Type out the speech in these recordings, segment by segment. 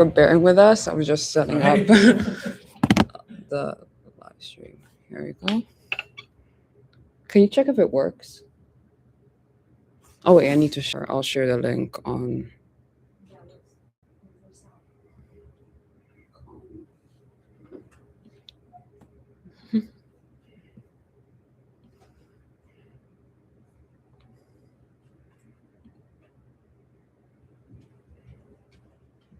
for bearing with us. I was just setting up the live stream. Here we go. Can you check if it works? Oh wait, I need to share. I'll share the link on.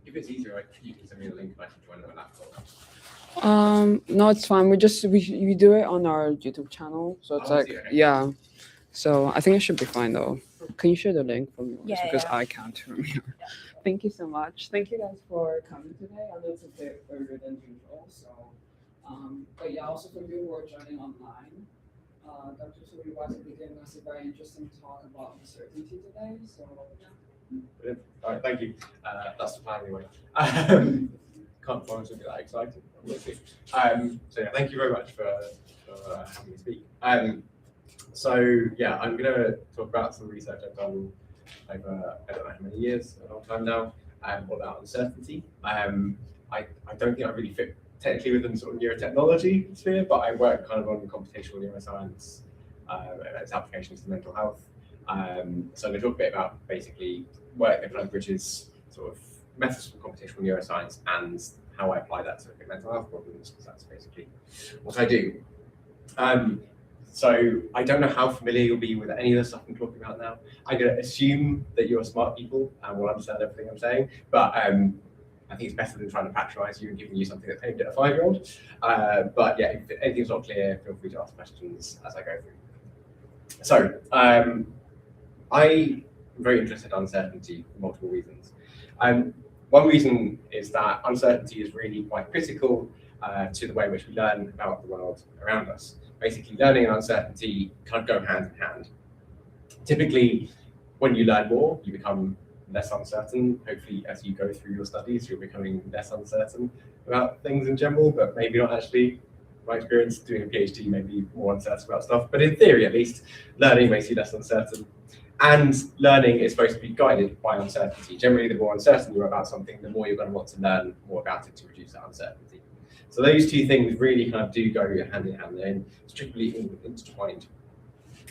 If it's easier, you can send me a link and I can join on my laptop. No, it's fine. We do it on our YouTube channel, so it's like okay. yeah. So I think it should be fine though. Can you share the link from yours? Yeah, Because yeah. I can't from here. Thank you so much. Thank you guys for coming today. I know it's a bit earlier than usual, so but yeah, also for you who are joining online. Dr. Toby Wise will be giving us a very interesting talk about uncertainty today. So yeah. Brilliant. All right, thank you. That's the plan anyway. Can't promise to be that excited. We'll see. So yeah, thank you very much for having me speak. So yeah, I'm going to talk about some research I've done over I don't know how many years, a long time now, about uncertainty. I don't think I really fit technically within sort of neurotechnology sphere, but I work kind of on computational neuroscience and its applications to mental health. So I'm going to talk a bit about basically work that kind of bridges sort of methods from computational neuroscience and how I apply that to mental health problems, because that's basically what I do. So I don't know how familiar you'll be with any of the stuff I'm talking about now. I'm going to assume that you're smart people and will understand everything I'm saying, but I think it's better than trying to patronize you and giving you something that's aimed at a 5-year-old. But yeah, if anything's not clear, feel free to ask questions as I go through. So I'm very interested in uncertainty for multiple reasons. One reason is that uncertainty is really quite critical to the way in which we learn about the world around us. Basically, learning and uncertainty kind of go hand in hand. Typically, when you learn more, you become less uncertain. Hopefully, as you go through your studies, you're becoming less uncertain about things in general, but maybe not actually. My experience doing a PhD may be more uncertain about stuff, but in theory, at least, learning makes you less uncertain. And learning is supposed to be guided by uncertainty. Generally, the more uncertain you are about something, the more you're going to want to learn more about it to reduce that uncertainty. So those two things really kind of do go hand in hand. They're strictly intertwined.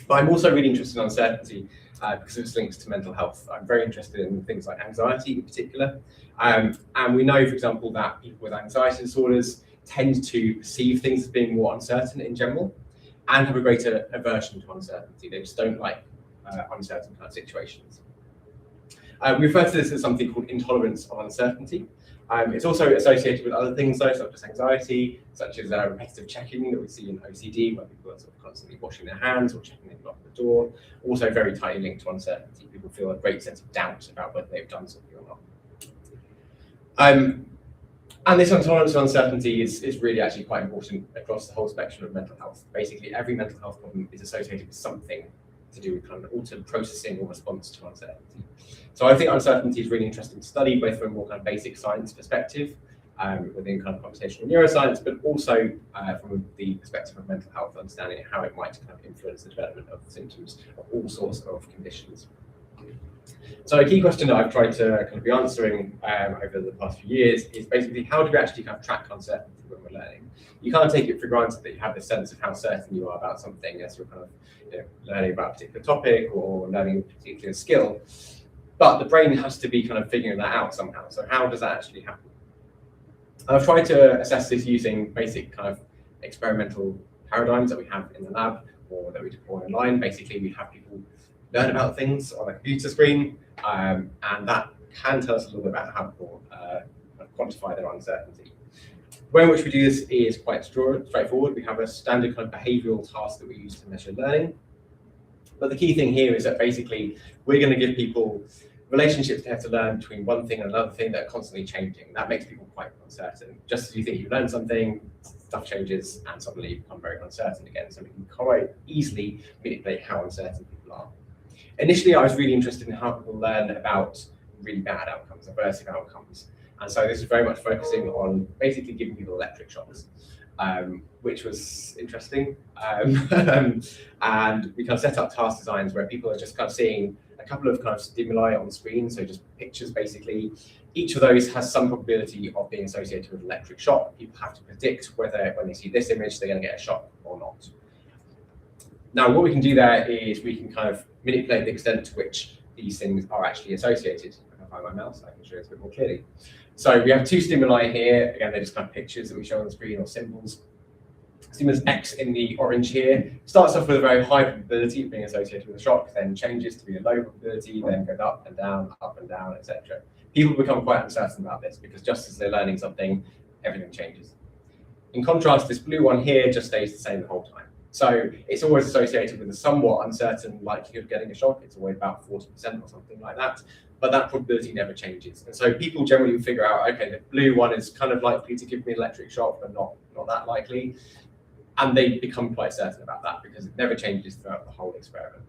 But I'm also really interested in uncertainty because of its links to mental health. I'm very interested in things like anxiety in particular. And we know, for example, that people with anxiety disorders tend to perceive things as being more uncertain in general and have a greater aversion to uncertainty. They just don't like uncertain kind of situations. We refer to this as something called intolerance of uncertainty. It's also associated with other things though, such as anxiety, such as repetitive checking that we see in OCD, where people are sort of constantly washing their hands or checking the lock of the door. Also very tightly linked to uncertainty. People feel a great sense of doubt about whether they've done something or not. And this intolerance of uncertainty is really actually quite important across the whole spectrum of mental health. Basically, every mental health problem is associated with something to do with kind of altered processing or response to uncertainty. So I think uncertainty is really interesting to study, both from a more kind of basic science perspective, within kind of computational neuroscience, but also from the perspective of mental health, understanding how it might kind of influence the development of symptoms of all sorts of conditions. So a key question that I've tried to kind of be answering over the past few years is basically how do we actually kind of track uncertainty when we're learning? You can't take it for granted that you have this sense of how certain you are about something as you're kind of learning about a particular topic or learning a particular skill. But the brain has to be kind of figuring that out somehow. So how does that actually happen? I've tried to assess this using basic kind of experimental paradigms that we have in the lab or that we deploy online. Basically, we have people learn about things on a computer screen, and that can tell us a little bit about how people quantify their uncertainty. The way in which we do this is quite straightforward. We have a standard kind of behavioral task that we use to measure learning. But the key thing here is that basically we're going to give people relationships they have to learn between one thing and another thing that are constantly changing. That makes people quite uncertain. Just as you think you learn something, stuff changes and suddenly you become very uncertain again. So we can quite easily manipulate how uncertain people are. Initially, I was really interested in how people learn about really bad outcomes, aversive outcomes. And so this is very much focusing on basically giving people electric shocks, which was interesting. And we kind of set up task designs where people are just kind of seeing a couple of kind of stimuli on the screen, so just pictures basically, Each of those has some probability of being associated with electric shock. People have to predict whether when they see this image, they're going to get a shock or not. Now, what we can do there is we can kind of manipulate the extent to which these things are actually associated. If I can find my mouse, I can show it a bit more clearly. So we have two stimuli here. Again, they're just kind of pictures that we show on the screen or symbols. Stimulus X in the orange here starts off with a very high probability of being associated with a shock, then changes to be a low probability, then goes up and down, etc. People become quite uncertain about this because just as they're learning something, everything changes. In contrast, this blue one here just stays the same the whole time. So it's always associated with a somewhat uncertain likelihood of getting a shock. It's always about 40% or something like that, but that probability never changes. And so people generally figure out, okay, the blue one is kind of likely to give me an electric shock, but not that likely. And they become quite certain about that because it never changes throughout the whole experiment.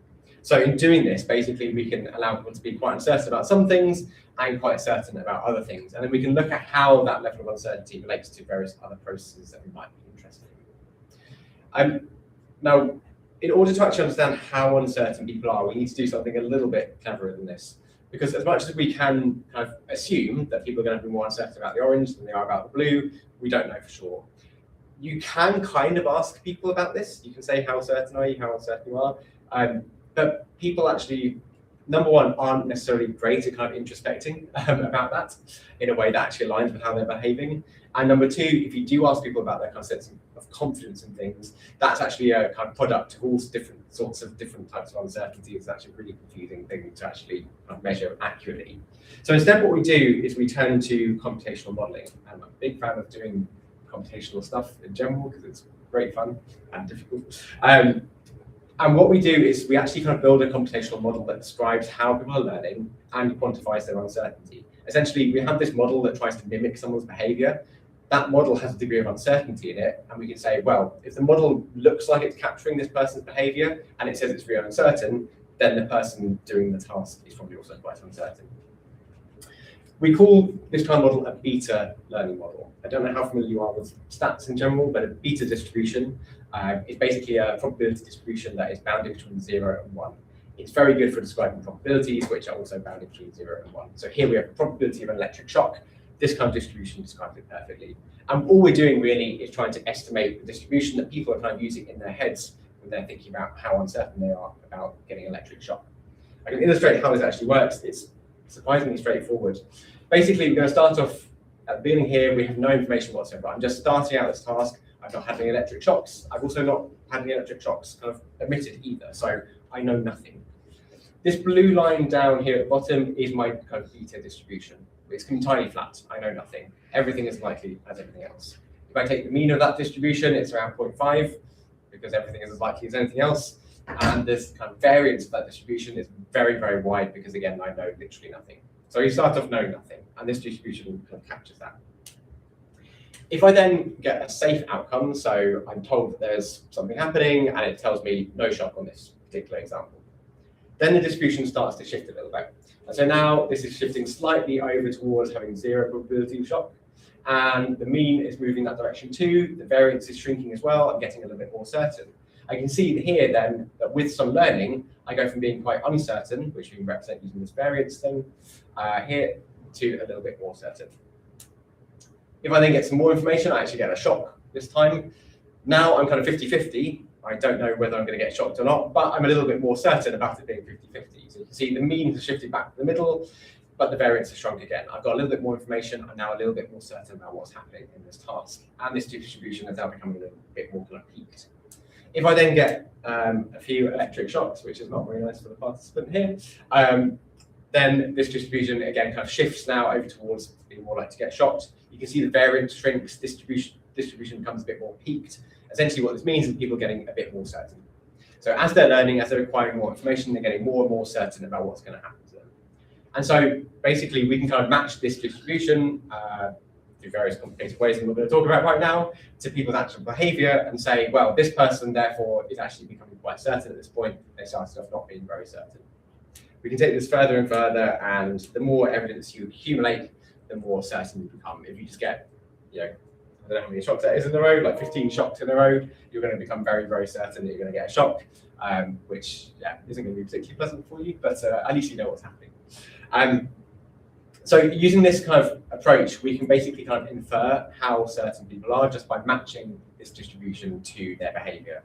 So in doing this, basically, we can allow people to be quite uncertain about some things and quite certain about other things. And then we can look at how that level of uncertainty relates to various other processes that we might be interested in. Now, in order to actually understand how uncertain people are, we need to do something a little bit cleverer than this. Because as much as we can kind of assume that people are going to be more uncertain about the orange than they are about the blue, we don't know for sure. You can kind of ask people about this. You can say, how certain are you, how uncertain you are. But people actually, number one, aren't necessarily great at kind of introspecting about that in a way that actually aligns with how they're behaving. And number two, if you do ask people about their kind of sense of confidence in things, that's actually a kind of product of all different sorts of different types of uncertainty. It's actually a really confusing thing to actually kind of measure accurately. So instead, what we do is we turn to computational modeling. I'm a big fan of doing computational stuff in general because it's great fun and difficult. And what we do is we actually kind of build a computational model that describes how people are learning and quantifies their uncertainty. Essentially, we have this model that tries to mimic someone's behavior. That model has a degree of uncertainty in it, and we can say, well, if the model looks like it's capturing this person's behavior and it says it's really uncertain, then the person doing the task is probably also quite uncertain. We call this kind of model a beta learning model. I don't know how familiar you are with stats in general, but a beta distribution is basically a probability distribution that is bounded between 0 and 1. It's very good for describing probabilities, which are also bounded between 0 and 1. So here we have the probability of an electric shock. This kind of distribution describes it perfectly. And all we're doing really is trying to estimate the distribution that people are kind of using in their heads when they're thinking about how uncertain they are about getting electric shock. I can illustrate how this actually works. It's surprisingly straightforward. Basically, we're going to start off at the beginning here. We have no information whatsoever. I'm just starting out this task. I've not had any electric shocks. I've also not had any electric shocks kind of emitted either. So I know nothing. This blue line down here at the bottom is my kind of beta distribution. It's entirely flat. I know nothing. Everything is likely as everything else. If I take the mean of that distribution, it's around 0.5 because everything is as likely as anything else. And this kind of variance of that distribution is very, very wide because, again, I know literally nothing. So you start off knowing nothing, and this distribution kind of captures that. If I then get a safe outcome, so I'm told that there's something happening and it tells me no shock on this particular example, then the distribution starts to shift a little bit. And so now this is shifting slightly over towards having 0 probability of shock, and the mean is moving that direction too. The variance is shrinking as well. I'm getting a little bit more certain. I can see here then that with some learning, I go from being quite uncertain, which we can represent using this variance thing, here to a little bit more certain. If I then get some more information, I actually get a shock this time. Now I'm kind of 50-50. I don't know whether I'm going to get shocked or not, but I'm a little bit more certain about it being 50-50. So you can see the mean has shifted back to the middle, but the variance has shrunk again. I've got a little bit more information. I'm now a little bit more certain about what's happening in this task. And this distribution is now becoming a little bit more kind of peaked. If I then get a few electric shocks, which is not very nice for the participant here, then this distribution again kind of shifts now over towards being more likely to get shocked. You can see the variance shrinks, distribution becomes a bit more peaked. Essentially what this means is people are getting a bit more certain. So as they're learning, as they're acquiring more information, they're getting more and more certain about what's going to happen to them. And so basically we can kind of match this distribution through various complicated ways that we're going to talk about right now to people's actual behavior and say, well, this person therefore is actually becoming quite certain at this point. They started off not being very certain. We can take this further and further, and the more evidence you accumulate, the more certain you become. If you just get, I don't know how many shocks that is in a row, like 15 shocks in a row, you're going to become very, very certain that you're going to get a shock, which isn't going to be particularly pleasant for you, but at least you know what's happening. So using this kind of approach, we can basically kind of infer how certain people are just by matching this distribution to their behavior.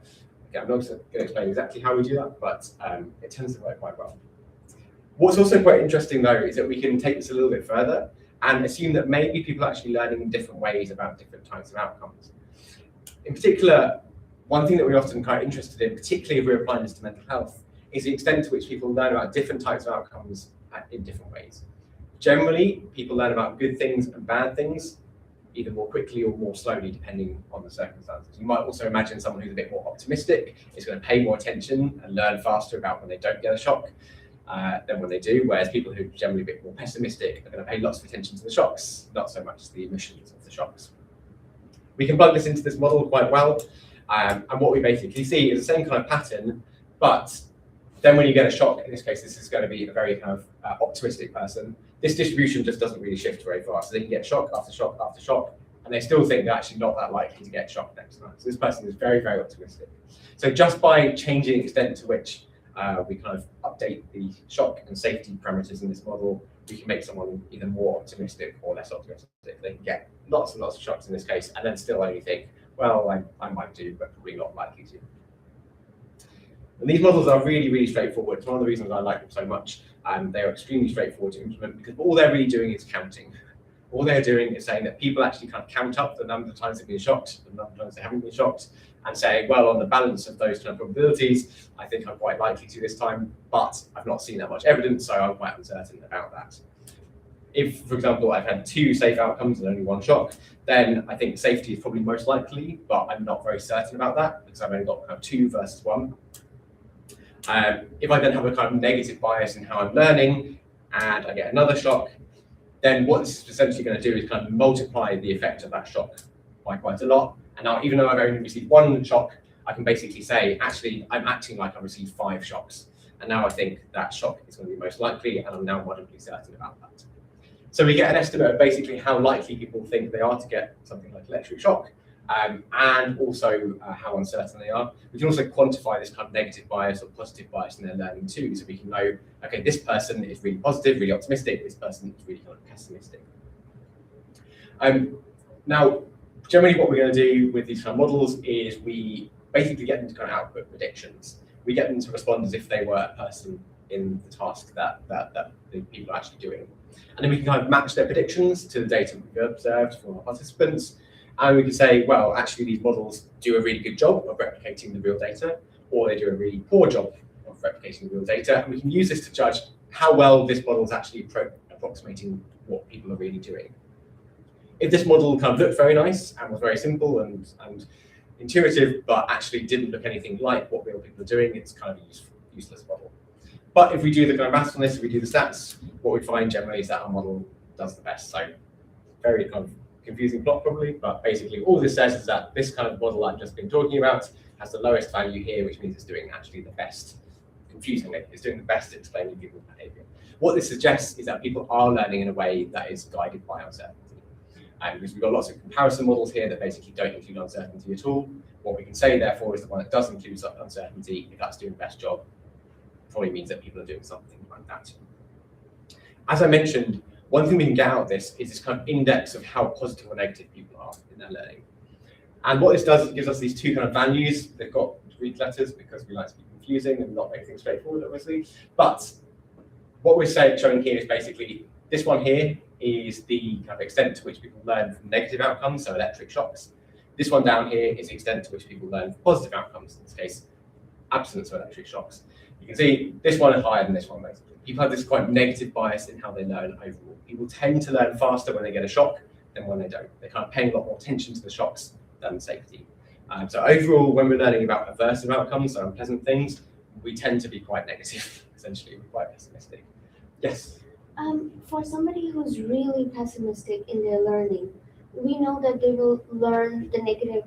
Okay, I'm not going to explain exactly how we do that, but it tends to work quite well. What's also quite interesting though is that we can take this a little bit further and assume that maybe people are actually learning in different ways about different types of outcomes. In particular, one thing that we're often quite interested in, particularly if we're applying this to mental health, is the extent to which people learn about different types of outcomes in different ways. Generally, people learn about good things and bad things either more quickly or more slowly, depending on the circumstances. You might also imagine someone who's a bit more optimistic is going to pay more attention and learn faster about when they don't get a shock than when they do, whereas people who are generally a bit more pessimistic are going to pay lots of attention to the shocks, not so much the emissions of the shocks. We can plug this into this model quite well, and what we basically see is the same kind of pattern, but then when you get a shock, in this case, this is going to be a very kind of optimistic person. This distribution just doesn't really shift very fast. So they can get shock after shock after shock, and they still think they're actually not that likely to get shocked next time. So this person is very, very optimistic. So just by changing the extent to which we kind of update the shock and safety parameters in this model, we can make someone either more optimistic or less optimistic. They can get lots and lots of shocks in this case, and then still only think, well, I might do, but probably not likely to. And these models are really, really straightforward. It's one of the reasons I like them so much. They are extremely straightforward to implement because all they're really doing is counting. All they're doing is saying that people actually kind of count up the number of times they've been shocked, the number of times they haven't been shocked, and saying, well, on the balance of those kind of probabilities, I think I'm quite likely to this time, but I've not seen that much evidence, so I'm quite uncertain about that. If, for example, I've had 2 safe outcomes and only 1 shock, then I think safety is probably most likely, but I'm not very certain about that because I've only got kind of 2 versus 1. If I then have a kind of negative bias in how I'm learning and I get another shock, then what this is essentially going to do is kind of multiply the effect of that shock by quite a lot. And now, even though I've only received 1 shock, I can basically say, actually, I'm acting like I've received 5 shocks. And now I think that shock is going to be most likely, and I'm now moderately certain about that. So we get an estimate of basically how likely people think they are to get something like electric shock, and also how uncertain they are. We can also quantify this kind of negative bias or positive bias in their learning too, so we can know, okay, this person is really positive, really optimistic, this person is really kind of pessimistic. Now, generally what we're going to do with these kind of models is we basically get them to kind of output predictions. We get them to respond as if they were a person in the task that the people are actually doing. And then we can kind of match their predictions to the data we've observed from our participants. And we can say, well, actually, these models do a really good job of replicating the real data, or they do a really poor job of replicating the real data. And we can use this to judge how well this model is actually approximating what people are really doing. If this model kind of looked very nice and was very simple and intuitive, but actually didn't look anything like what real people are doing, it's kind of a useless model. But if we do the kind of maths on this, if we do the stats, what we find generally is that our model does the best. So very kind of confusing plot probably, but basically all this says is that this kind of model I've just been talking about has the lowest value here, which means it's doing actually the best, confusingly, it's doing the best at explaining people's behavior. What this suggests is that people are learning in a way that is guided by uncertainty. Because we've got lots of comparison models here that basically don't include uncertainty at all. What we can say, therefore, is the one that does include uncertainty, if that's doing the best job, probably means that people are doing something like that. As I mentioned, one thing we can get out of this is this kind of index of how positive or negative people are in their learning. And what this does is it gives us these 2 kind of values. They've got Greek letters because we like to be confusing and not make things straightforward, obviously. But what we're showing here is basically this one here is the kind of extent to which people learn from negative outcomes, so electric shocks. This one down here is the extent to which people learn from positive outcomes, in this case, absence of electric shocks. You can see this one is higher than this one, basically. People have this quite negative bias in how they learn overall. People tend to learn faster when they get a shock than when they don't. They're kind of paying a lot more attention to the shocks than safety. So overall, when we're learning about aversive outcomes, so unpleasant things, we tend to be quite negative, essentially. We're quite pessimistic. Yes? For somebody who's really pessimistic in their learning, we know that they will learn the negative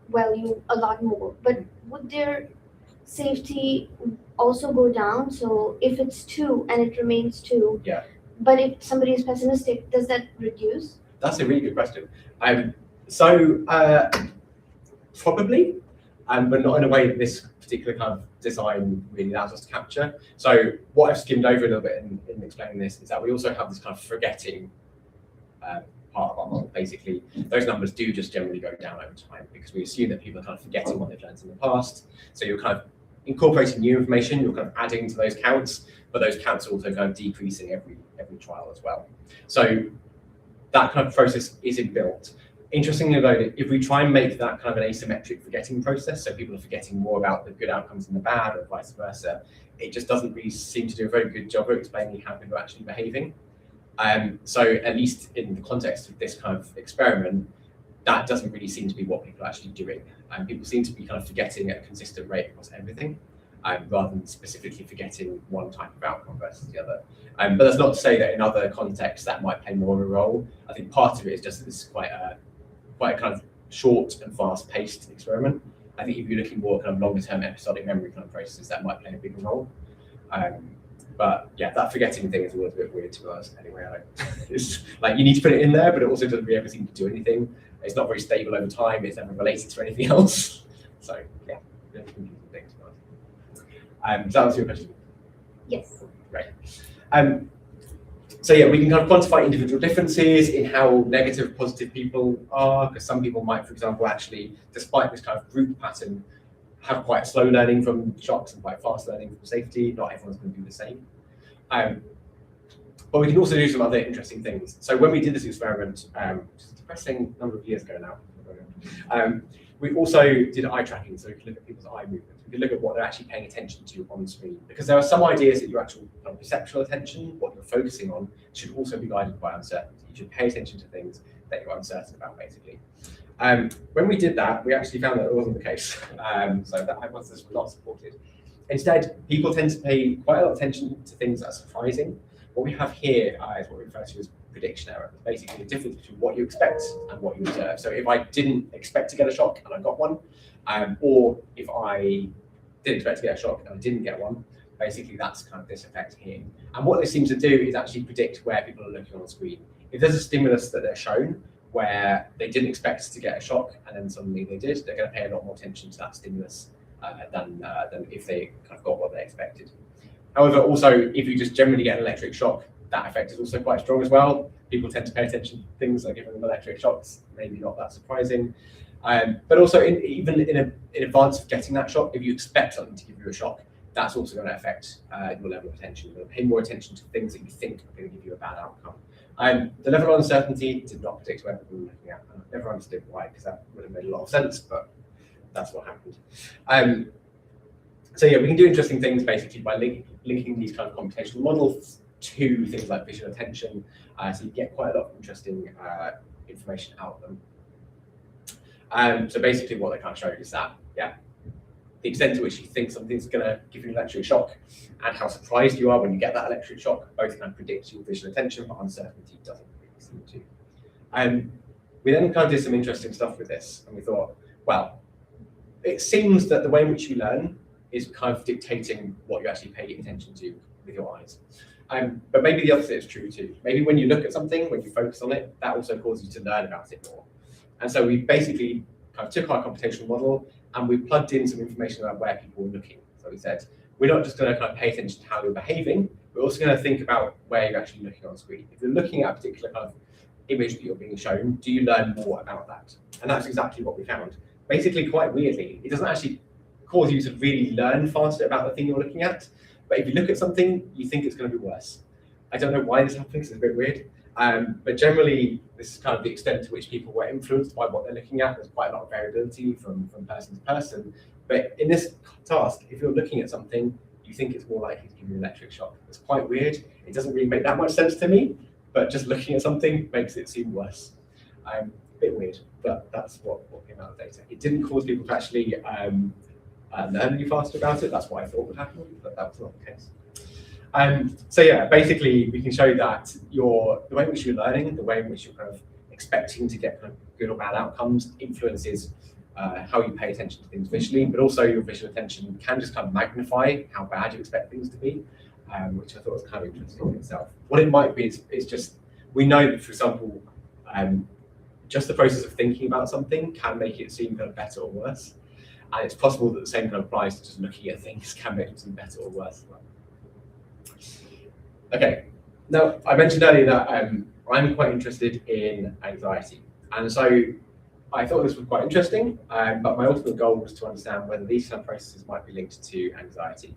value a lot more, but would their safety also go down? So if it's 2 and it remains 2, yeah. But if somebody is pessimistic, does that reduce? That's a really good question. Probably. but not in a way that this particular kind of design really allows us to capture. So what I've skimmed over a little bit in explaining this is that we also have this kind of forgetting part of our model. Basically, those numbers do just generally go down over time because we assume that people are kind of forgetting what they've learned in the past. So you're kind of incorporating new information, you're kind of adding to those counts, but those counts are also kind of decreasing every trial as well. So that kind of process is inbuilt. Interestingly though, if we try and make that kind of an asymmetric forgetting process, so people are forgetting more about the good outcomes than the bad or vice versa, it just doesn't really seem to do a very good job of explaining how people are actually behaving. So at least in the context of this kind of experiment, that doesn't really seem to be what people are actually doing. People seem to be kind of forgetting at a consistent rate across everything, rather than specifically forgetting one type of outcome versus the other. But that's not to say that in other contexts that might play more of a role. I think part of it is just that this is quite a kind of short and fast-paced experiment. I think if you're looking more kind of longer-term episodic memory kind of processes, that might play a bigger role. But yeah, that forgetting thing is always a bit weird to us. Anyway, it's like you need to put it in there, but it also doesn't really ever seem to do anything. It's not very stable over time. It's never related to anything else. So yeah, really confusing thing to us. Does that answer your question? Yes. Great. So yeah, we can kind of quantify individual differences in how negative, positive people are, because some people might, for example, actually, despite this kind of group pattern, have quite slow learning from shocks and quite fast learning from safety. Not everyone's going to do the same. But we can also do some other interesting things. So when we did this experiment, which is a depressing number of years ago now, we also did eye tracking, so we could look at people's eye movements. We could look at what they're actually paying attention to on screen, because there are some ideas that your actual perceptual attention, what you're focusing on, should also be guided by uncertainty. You should pay attention to things that you're uncertain about, basically. When we did that, we actually found that it wasn't the case. So that hypothesis was not supported. Instead, people tend to pay quite a lot of attention to things that are surprising. What we have here is what we refer to as prediction error. It's basically the difference between what you expect and what you observe. So if I didn't expect to get a shock and I got one, or if I didn't expect to get a shock and I didn't get one, basically that's kind of this effect here. And what this seems to do is actually predict where people are looking on the screen. If there's a stimulus that they're shown where they didn't expect to get a shock and then suddenly they did, they're going to pay a lot more attention to that stimulus than if they kind of got what they expected. However, also, if you just generally get an electric shock, that effect is also quite strong as well. People tend to pay attention to things like giving them electric shocks, maybe not that surprising. But also, even in advance of getting that shock, if you expect something to give you a shock, that's also going to affect your level of attention. You're going to pay more attention to things that you think are going to give you a bad outcome. The level of uncertainty did not predict where people were looking at. I never understood why, because that would have made a lot of sense, but that's what happened. So yeah, we can do interesting things basically by linking these kind of computational models to things like visual attention. So you get quite a lot of interesting information out of them. So basically what they kind of showed is that, yeah, the extent to which you think something's going to give you an electric shock and how surprised you are when you get that electric shock both kind of predict your visual attention, but uncertainty doesn't really seem to. We then kind of did some interesting stuff with this, and we thought, well, it seems that the way in which you learn is kind of dictating what you actually pay attention to with your eyes. But maybe the opposite is true too. Maybe when you look at something, when you focus on it, that also causes you to learn about it more. And so we basically kind of took our computational model and we plugged in some information about where people were looking. So we said, we're not just going to kind of pay attention to how you're behaving, we're also going to think about where you're actually looking on screen. If you're looking at a particular kind of image that you're being shown, do you learn more about that? And that's exactly what we found. Basically, quite weirdly, it doesn't actually cause you to really learn faster about the thing you're looking at. But if you look at something, you think it's going to be worse. I don't know why this happens, it's a bit weird. But generally, this is kind of the extent to which people were influenced by what they're looking at. There's quite a lot of variability from person to person. But in this task, if you're looking at something, you think it's more likely to give you an electric shock. It's quite weird. It doesn't really make that much sense to me, but just looking at something makes it seem worse. A bit weird, but that's what came out of the data. It didn't cause people to actually learn any faster about it. That's what I thought would happen, but that was not the case. So yeah, basically we can show that the way in which you're learning, the way in which you're kind of expecting to get kind of good or bad outcomes influences how you pay attention to things visually, but also your visual attention can just kind of magnify how bad you expect things to be, which I thought was kind of interesting in itself. What it might be is just, we know that, for example, just the process of thinking about something can make it seem kind of better or worse. And it's possible that the same kind of applies to just looking at things can make them better or worse as well. Okay, now I mentioned earlier that I'm quite interested in anxiety. And so I thought this was quite interesting, but my ultimate goal was to understand whether these kind of processes might be linked to anxiety.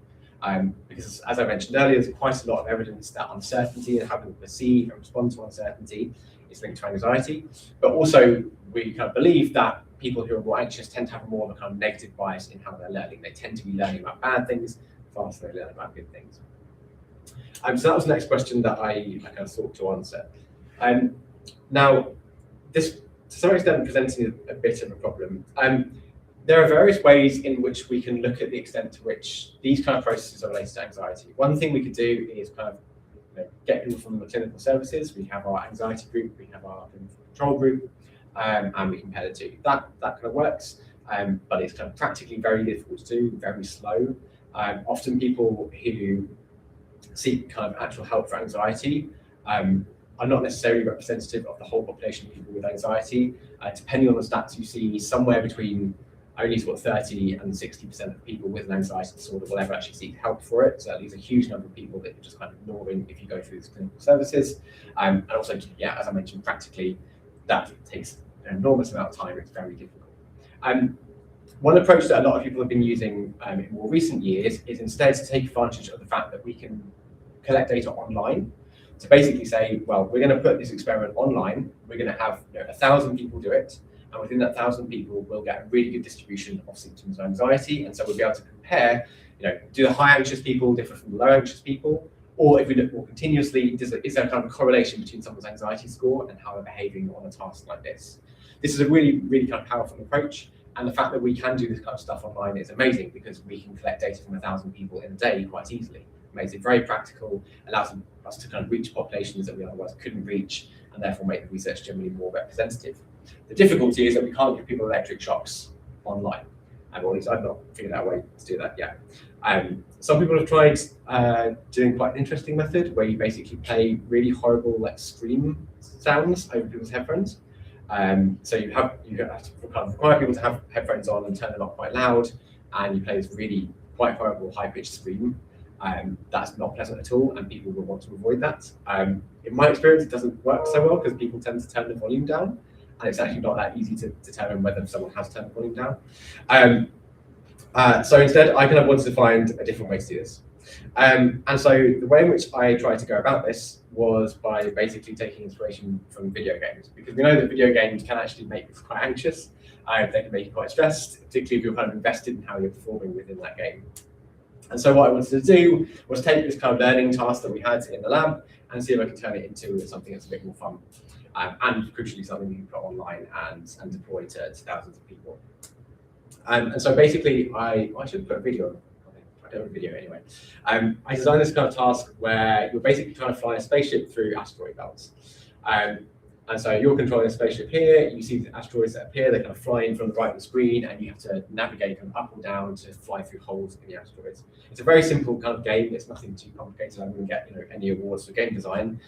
Because as I mentioned earlier, there's quite a lot of evidence that uncertainty and how people perceive and respond to uncertainty is linked to anxiety. But also we kind of believe that people who are more anxious tend to have more of a kind of negative bias in how they're learning. They tend to be learning about bad things faster than they learn about good things. So that was the next question that I kind of sought to answer. Now, this to some extent presenting a bit of a problem. There are various ways in which we can look at the extent to which these kind of processes are related to anxiety. One thing we could do is kind of get people from the clinical services. We have our anxiety group, we have our control group, and we compare the two. That kind of works, but it's kind of practically very difficult to do, very slow. Often people who seek kind of actual help for anxiety are not necessarily representative of the whole population of people with anxiety. Depending on the stats you see, somewhere between only sort of 30 and 60% of people with an anxiety disorder will ever actually seek help for it. So that leaves a huge number of people that you're just kind of ignoring if you go through these clinical services. And also, yeah, as I mentioned, practically that takes an enormous amount of time. It's very difficult. One approach that a lot of people have been using in more recent years is instead to take advantage of the fact that we can collect data online. To basically say, well, we're going to put this experiment online. We're going to have 1,000 people do it. And within that 1,000 people, we'll get a really good distribution of symptoms of anxiety. And so we'll be able to compare, do the high anxious people differ from the low anxious people? Or if we look more continuously, is there kind of a correlation between someone's anxiety score and how they're behaving on a task like this? This is a really, really kind of powerful approach. And the fact that we can do this kind of stuff online is amazing because we can collect data from 1,000 people in a day quite easily. It makes it very practical, allows us to kind of reach populations that we otherwise couldn't reach, and therefore make the research generally more representative. The difficulty is that we can't give people electric shocks online, or at least I've not figured out a way to do that yet. Some people have tried doing quite an interesting method where you basically play really horrible scream sounds over people's headphones. So you have to kind of require people to have headphones on and turn them up quite loud, and you play this really quite horrible high-pitched scream. That's not pleasant at all, and people will want to avoid that. In my experience, it doesn't work so well because people tend to turn the volume down, and it's actually not that easy to determine whether someone has turned the volume down. So instead, I kind of wanted to find a different way to do this. And so the way in which I tried to go about this was by basically taking inspiration from video games, because we know that video games can actually make us quite anxious. They can make you quite stressed, particularly if you're kind of invested in how you're performing within that game. And so what I wanted to do was take this kind of learning task that we had in the lab and see if I could turn it into something that's a bit more fun. And crucially, something you can put online and deploy to thousands of people. And so basically, I should put a video on. I don't have a video anyway. I designed this kind of task where you're basically trying to fly a spaceship through asteroid belts. And so you're controlling a spaceship here, you see the asteroids that appear, they're kind of flying from the right of the screen, and you have to navigate them up or down to fly through holes in the asteroids. It's a very simple kind of game, it's nothing too complicated, I wouldn't get any awards for game design,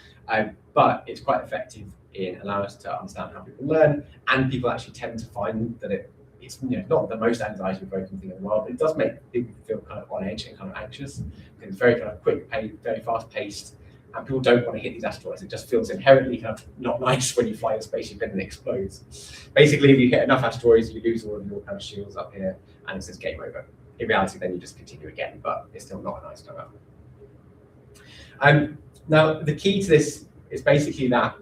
but it's quite effective in allowing us to understand how people learn, and people actually tend to find that it's not the most anxiety-provoking thing in the world, but it does make people feel kind of on edge and kind of anxious, because it's very kind of quick, very fast-paced, and people don't want to hit these asteroids. It just feels inherently kind of not nice when you fly a spaceship in and it explodes. Basically, if you hit enough asteroids, you lose all of your kind of shields up here, and it says game over. In reality, then you just continue again, but it's still not a nice time out. Now, the key to this is basically that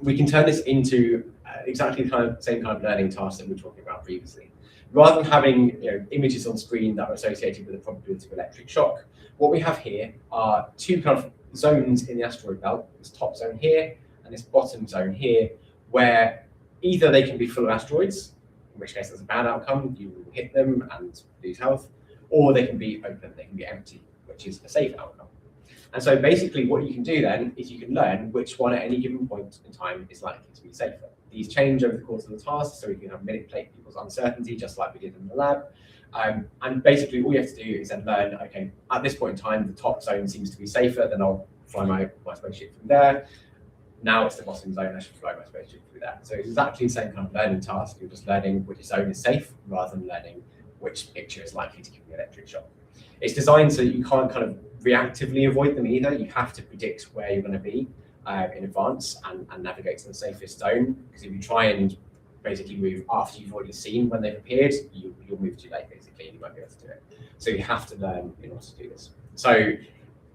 we can turn this into exactly the same kind of learning task that we were talking about previously. Rather than having images on screen that are associated with the probability of electric shock, what we have here are two kind of zones in the asteroid belt, this top zone here and this bottom zone here, where either they can be full of asteroids, in which case that's a bad outcome, you will hit them and lose health, or they can be open, they can be empty, which is a safe outcome. And so basically what you can do then is you can learn which one at any given point in time is likely to be safer. These change over the course of the task, so you can manipulate people's uncertainty just like we did in the lab. And basically all you have to do is then learn, okay, at this point in time, the top zone seems to be safer, then I'll fly my spaceship from there. Now it's the bottom zone, I should fly my spaceship through that. So it's exactly the same kind of learning task, you're just learning which zone is safe rather than learning which picture is likely to give you an electric shock. It's designed so that you can't kind of reactively avoid them either. You have to predict where you're going to be in advance and navigate to the safest zone. Because if you try and basically move after you've already seen when they've appeared, you'll move too late basically, and you won't be able to do it. So you have to learn in order to do this. So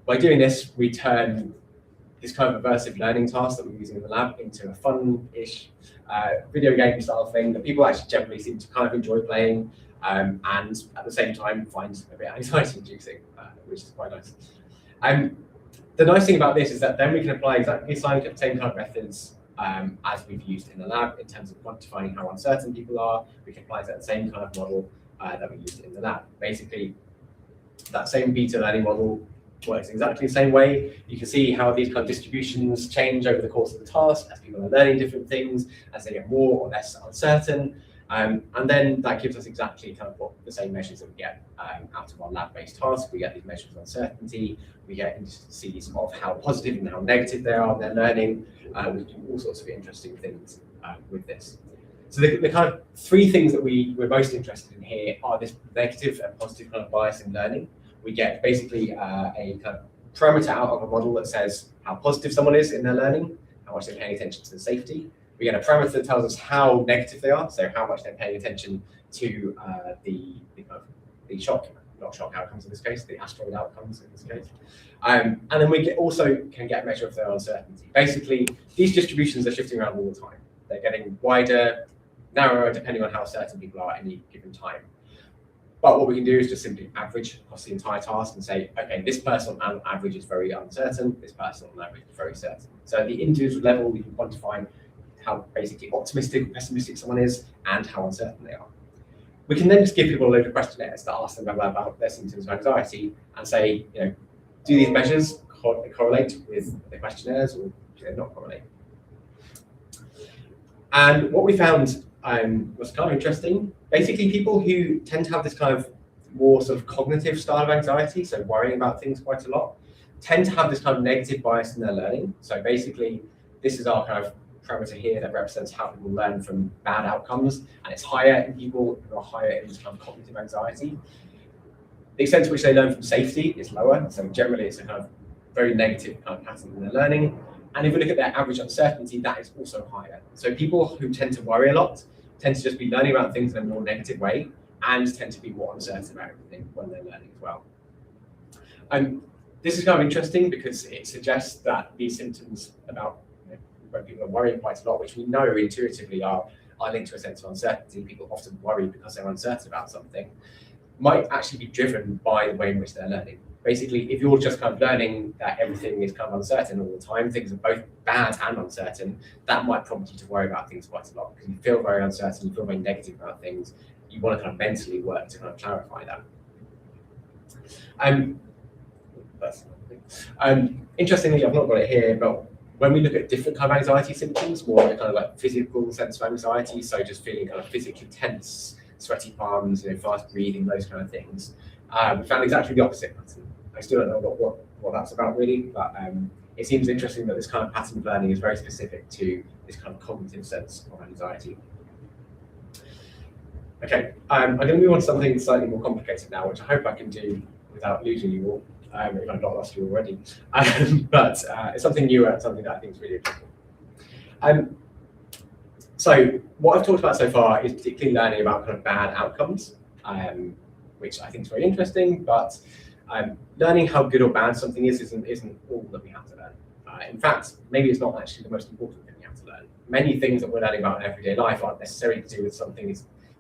by doing this, we turn this kind of immersive learning task that we're using in the lab into a fun-ish video game style thing that people actually generally seem to kind of enjoy playing, and at the same time find a bit anxiety-inducing, which is quite nice. The nice thing about this is that then we can apply exactly the same kind of methods as we've used in the lab in terms of quantifying how uncertain people are. We can apply that same kind of model that we used in the lab. Basically, that same beta learning model works exactly the same way. You can see how these kind of distributions change over the course of the task as people are learning different things, as they get more or less uncertain. And then that gives us exactly kind of what the same measures that we get out of our lab-based task. We get these measures of uncertainty, we get indices of how positive and how negative they are in their learning. We do all sorts of interesting things with this. So the kind of three things that we're most interested in here are this negative and positive kind of bias in learning. We get basically a kind of parameter out of a model that says how positive someone is in their learning, how much they're paying attention to the safety. We get a parameter that tells us how negative they are, so how much they're paying attention to the shock, not shock outcomes in this case, the asteroid outcomes in this case. And then we also can get a measure of their uncertainty. Basically, these distributions are shifting around all the time. They're getting wider, narrower, depending on how certain people are at any given time. But what we can do is just simply average across the entire task and say, okay, this person on average is very uncertain, this person on average is very certain. So at the individual level, we can quantify how basically optimistic or pessimistic someone is and how uncertain they are. We can then just give people a load of questionnaires that ask them about their symptoms of anxiety and say, do these measures correlate with the questionnaires or do they not correlate? And what we found was kind of interesting. Basically, people who tend to have this kind of more sort of cognitive style of anxiety, so worrying about things quite a lot, tend to have this kind of negative bias in their learning. So basically, this is our kind of parameter here that represents how people learn from bad outcomes, and it's higher in people who are higher in this kind of cognitive anxiety. The extent to which they learn from safety is lower, so generally it's a kind of very negative kind of pattern in their learning. And if we look at their average uncertainty, that is also higher. So people who tend to worry a lot tend to just be learning about things in a more negative way and tend to be more uncertain about everything when they're learning as well. This is kind of interesting because it suggests that these symptoms about when people are worrying quite a lot, which we know intuitively are linked to a sense of uncertainty, people often worry because they're uncertain about something, might actually be driven by the way in which they're learning. Basically, if you're just kind of learning that everything is kind of uncertain all the time, things are both bad and uncertain, that might prompt you to worry about things quite a lot because you feel very uncertain, you feel very negative about things, you want to kind of mentally work to kind of clarify that. Interestingly, I've not got it here, but when we look at different kind of anxiety symptoms, more kind of like physical sense of anxiety, so just feeling kind of physically tense, sweaty palms, fast breathing, those kind of things, we found exactly the opposite pattern. I still don't know what that's about really, but it seems interesting that this kind of pattern of learning is very specific to this kind of cognitive sense of anxiety. Okay, I'm going to move on to something slightly more complicated now, which I hope I can do without losing you all. If I've not lost you already, but it's something new and something that I think is really interesting. So what I've talked about so far is particularly learning about kind of bad outcomes, which I think is very interesting, but learning how good or bad something isn't all that we have to learn. In fact, maybe it's not actually the most important thing we have to learn. Many things that we're learning about in everyday life aren't necessarily to do with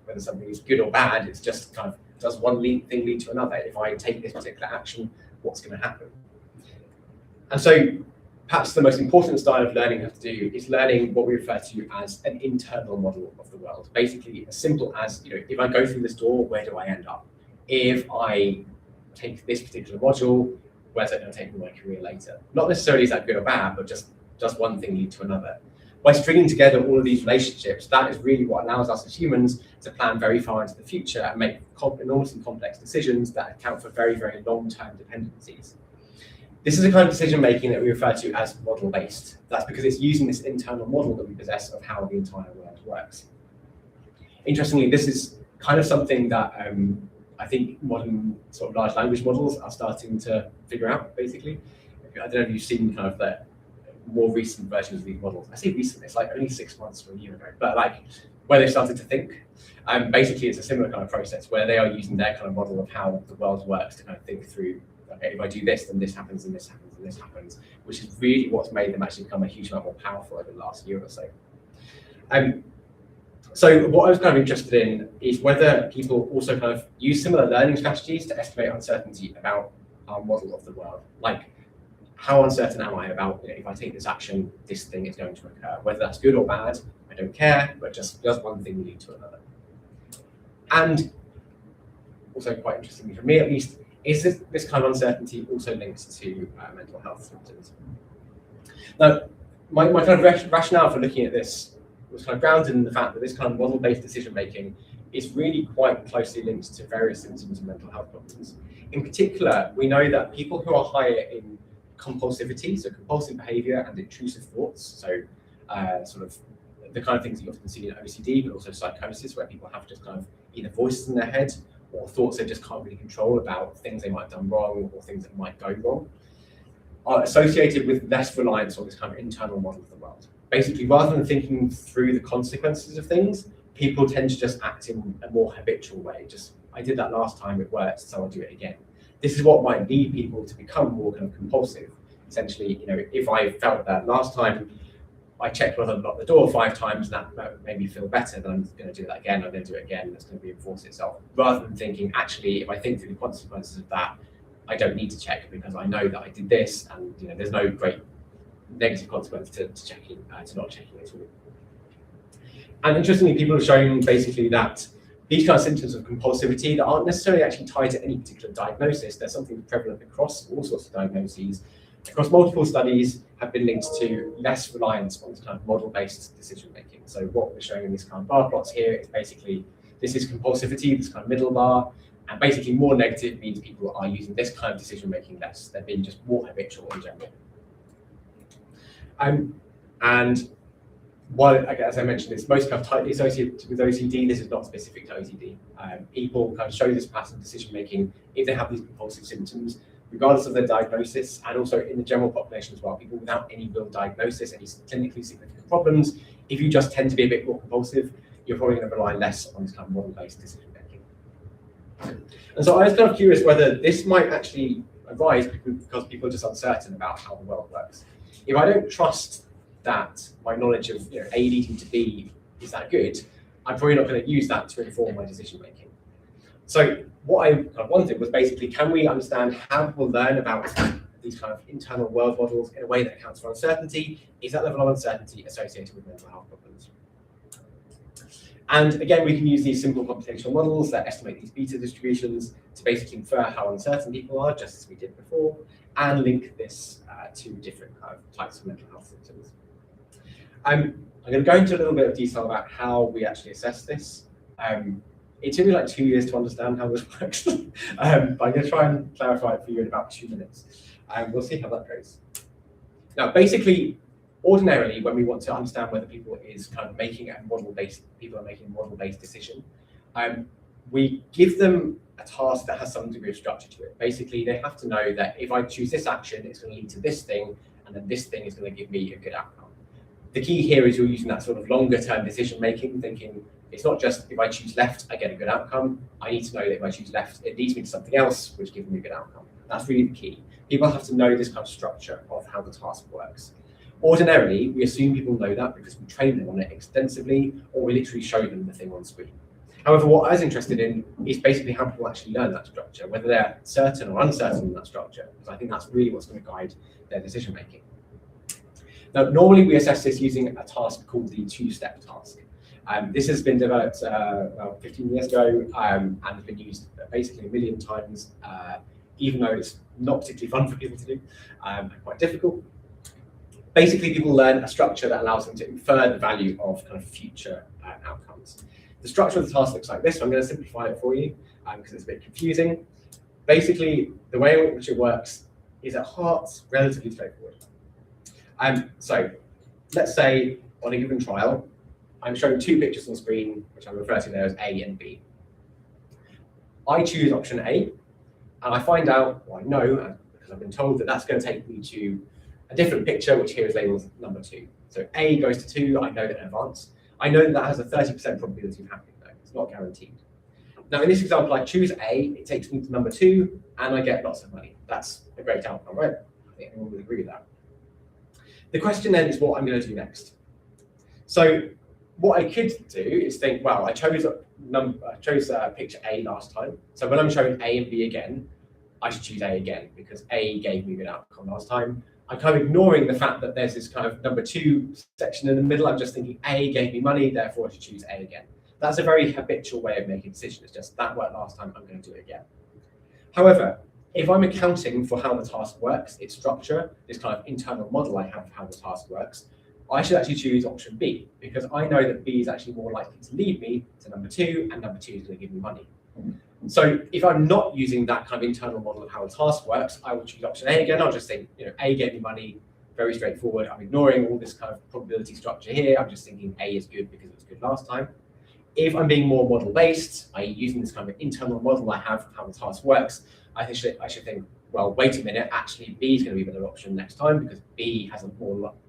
whether something is good or bad. It's just kind of, does one thing lead to another? If I take this particular action, what's going to happen? And so perhaps the most important style of learning we have to do is learning what we refer to as an internal model of the world. Basically, as simple as, if I go through this door, where do I end up? If I take this particular module, where's that going to take me in my career later? Not necessarily is that good or bad, but just does one thing lead to another? By stringing together all of these relationships, that is really what allows us as humans to plan very far into the future and make enormously complex decisions that account for very, very long-term dependencies. This is a kind of decision-making that we refer to as model-based. That's because it's using this internal model that we possess of how the entire world works. Interestingly, this is kind of something that I think modern sort of large language models are starting to figure out, basically. I don't know if you've seen kind of the more recent versions of these models. I say recent, it's like only 6 months or a year ago, but like where they started to think. Basically, it's a similar kind of process where they are using their kind of model of how the world works to kind of think through, okay, if I do this, then this happens, and this happens, and this happens, which is really what's made them actually become a huge amount more powerful over the last year or so. So what I was kind of interested in is whether people also kind of use similar learning strategies to estimate uncertainty about our model of the world. Like, how uncertain am I about, if I take this action, this thing is going to occur? Whether that's good or bad, I don't care, but just does one thing lead to another? And also quite interestingly, for me at least, is this kind of uncertainty also linked to mental health symptoms? Now, my kind of rationale for looking at this was kind of grounded in the fact that this kind of model-based decision-making is really quite closely linked to various symptoms of mental health problems. In particular, we know that people who are higher in compulsivity, so compulsive behavior and intrusive thoughts, so sort of the kind of things that you often see in OCD, but also psychosis, where people have just kind of either voices in their head or thoughts they just can't really control about things they might have done wrong or things that might go wrong, are associated with less reliance on this kind of internal model of the world. Basically, rather than thinking through the consequences of things, people tend to just act in a more habitual way. Just, I did that last time, it worked, so I'll do it again. This is what might lead people to become more kind of compulsive. Essentially, if I felt that last time, I checked whether I locked the door 5 times, and that made me feel better, then I'm going to do that again, I'm going to do it again, that's going to reinforce itself. Rather than thinking, actually, if I think through the consequences of that, I don't need to check because I know that I did this, and there's no great negative consequence to not checking at all. And interestingly, people have shown basically that these kind of symptoms of compulsivity that aren't necessarily actually tied to any particular diagnosis, there's something prevalent across all sorts of diagnoses, across multiple studies, have been linked to less reliance on this kind of model-based decision-making. So what we're showing in these kind of bar plots here is basically, this is compulsivity, this kind of middle bar, and basically more negative means people are using this kind of decision-making less. They're being just more habitual in general. And while, as I mentioned, it's most kind of tightly associated with OCD, this is not specific to OCD. People kind of show this pattern of decision-making if they have these compulsive symptoms, regardless of their diagnosis, and also in the general population as well. People without any real diagnosis, any clinically significant problems, if you just tend to be a bit more compulsive, you're probably going to rely less on this kind of model-based decision-making. And so I was kind of curious whether this might actually arise because people are just uncertain about how the world works. If I don't trust that my knowledge of A leading to B is that good, I'm probably not going to use that to inform my decision-making. So what I kind of wanted was basically, can we understand how people learn about these kind of internal world models in a way that accounts for uncertainty? Is that level of uncertainty associated with mental health problems? And again, we can use these simple computational models that estimate these beta distributions to basically infer how uncertain people are, just as we did before, and link this to different types of mental health symptoms. I'm going to go into a little bit of detail about how we actually assess this. It took me like 2 years to understand how this works, but I'm going to try and clarify it for you in about 2 minutes. We'll see how that goes. Now, basically, ordinarily, when we want to understand whether people is kind of making a model-based decision, we give them a task that has some degree of structure to it. Basically, they have to know that if I choose this action, it's going to lead to this thing, and then this thing is going to give me a good outcome. The key here is you're using that sort of longer-term decision-making, thinking it's not just if I choose left, I get a good outcome. I need to know that if I choose left, it leads me to something else, which gives me a good outcome. That's really the key. People have to know this kind of structure of how the task works. Ordinarily, we assume people know that because we train them on it extensively, or we literally show them the thing on screen. However, what I was interested in is basically how people actually learn that structure, whether they're certain or uncertain in that structure, because I think that's really what's going to guide their decision-making. Now, normally we assess this using a task called the two-step task. This has been developed about 15 years ago and has been used basically 1 million times, even though it's not particularly fun for people to do and quite difficult. Basically, people learn a structure that allows them to infer the value of kind of future outcomes. The structure of the task looks like this. So I'm going to simplify it for you because it's a bit confusing. Basically, the way in which it works is at heart relatively straightforward. So let's say on a given trial, I'm showing 2 pictures on screen, which I refer to there as A and B. I choose option A, and I find out, or I know, because I've been told that that's going to take me to a different picture, which here is labeled number 2. So A goes to 2, I know that in advance. I know that that has a 30% probability of happening, though. It's not guaranteed. Now, in this example, I choose A, it takes me to number 2, and I get lots of money. That's a great outcome, right? I think everyone would agree with that. The question then is what I'm going to do next. So what I could do is think, well, I chose picture A last time. So when I'm showing A and B again, I should choose A again because A gave me a good outcome last time. I'm kind of ignoring the fact that there's this kind of number 2 section in the middle. I'm just thinking A gave me money, therefore I should choose A again. That's a very habitual way of making a decision. It's just that worked last time, I'm going to do it again. However, if I'm accounting for how the task works, its structure, this kind of internal model I have of how the task works, I should actually choose option B because I know that B is actually more likely to lead me to number 2, and number 2 is going to give me money. So if I'm not using that kind of internal model of how a task works, I will choose option A again. I'll just think, A gave me money, very straightforward. I'm ignoring all this kind of probability structure here. I'm just thinking A is good because it was good last time. If I'm being more model-based, i.e. using this kind of internal model I have of how the task works, I should think, well, wait a minute, actually B is going to be a better option next time because B has a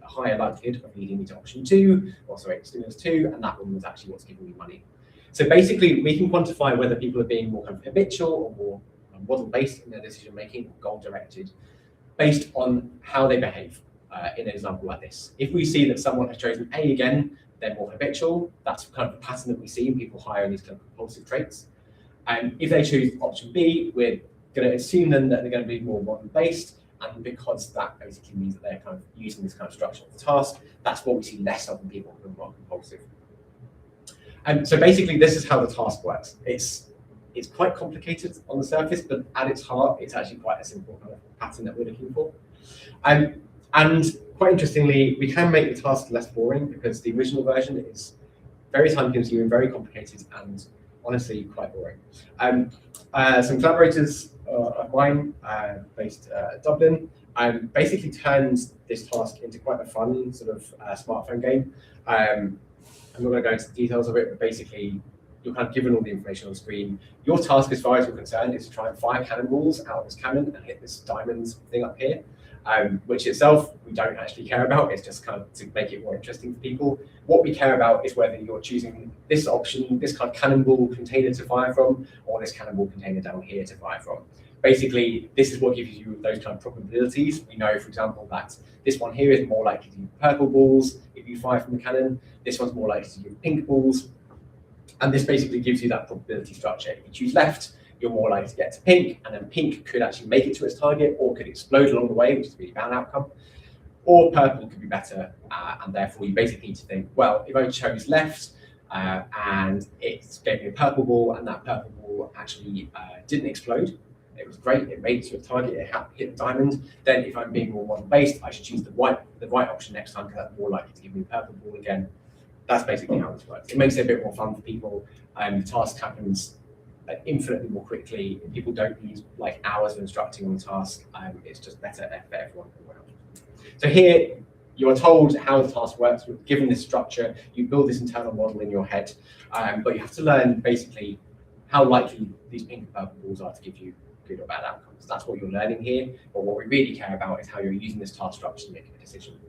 higher likelihood of leading me to option 2, or sorry, stimulus 2, and that one was actually what's giving me money. So basically, we can quantify whether people are being more kind of habitual or more model-based in their decision-making, or goal-directed, based on how they behave in an example like this. If we see that someone has chosen A again, they're more habitual. That's kind of a pattern that we see in people hiring these kind of compulsive traits. And if they choose option B, we're going to assume then that they're going to be more model-based, and because that basically means that they're kind of using this kind of structure of the task, that's what we see less of in people who are more compulsive. And so basically, this is how the task works. It's quite complicated on the surface, but at its heart, it's actually quite a simple kind of pattern that we're looking for. And quite interestingly, we can make the task less boring because the original version is very time-consuming, very complicated, and honestly quite boring. Some collaborators of mine, based at Dublin, basically turned this task into quite a fun sort of smartphone game. I'm not going to go into the details of it, but basically you're kind of given all the information on screen. Your task, as far as you're concerned, is to try and fire cannonballs out of this cannon and hit this diamond thing up here, which itself we don't actually care about. It's just kind of to make it more interesting for people. What we care about is whether you're choosing this option, this kind of cannonball container to fire from, or this cannonball container down here to fire from. Basically, this is what gives you those kind of probabilities. We know, for example, that this one here is more likely to give purple balls if you fire from the cannon. This one's more likely to give pink balls. And this basically gives you that probability structure. If you choose left, you're more likely to get to pink, and then pink could actually make it to its target or could explode along the way, which is a really bad outcome. Or purple could be better, and therefore you basically need to think, well, if I chose left and it gave me a purple ball and that purple ball actually didn't explode, it was great, it made it to a target, it hit the diamond, then if I'm being more model-based, I should choose the right option next time because that's more likely to give me a purple ball again. That's basically how this works. It makes it a bit more fun for people. The task happens infinitely more quickly. People don't need like hours of instructing on the task. It's just better for everyone around. So here, you are told how the task works. Given this structure, you build this internal model in your head, but you have to learn basically how likely these pink and purple balls are to give you good or bad outcomes. That's what you're learning here, but what we really care about is how you're using this task structure to make a decision.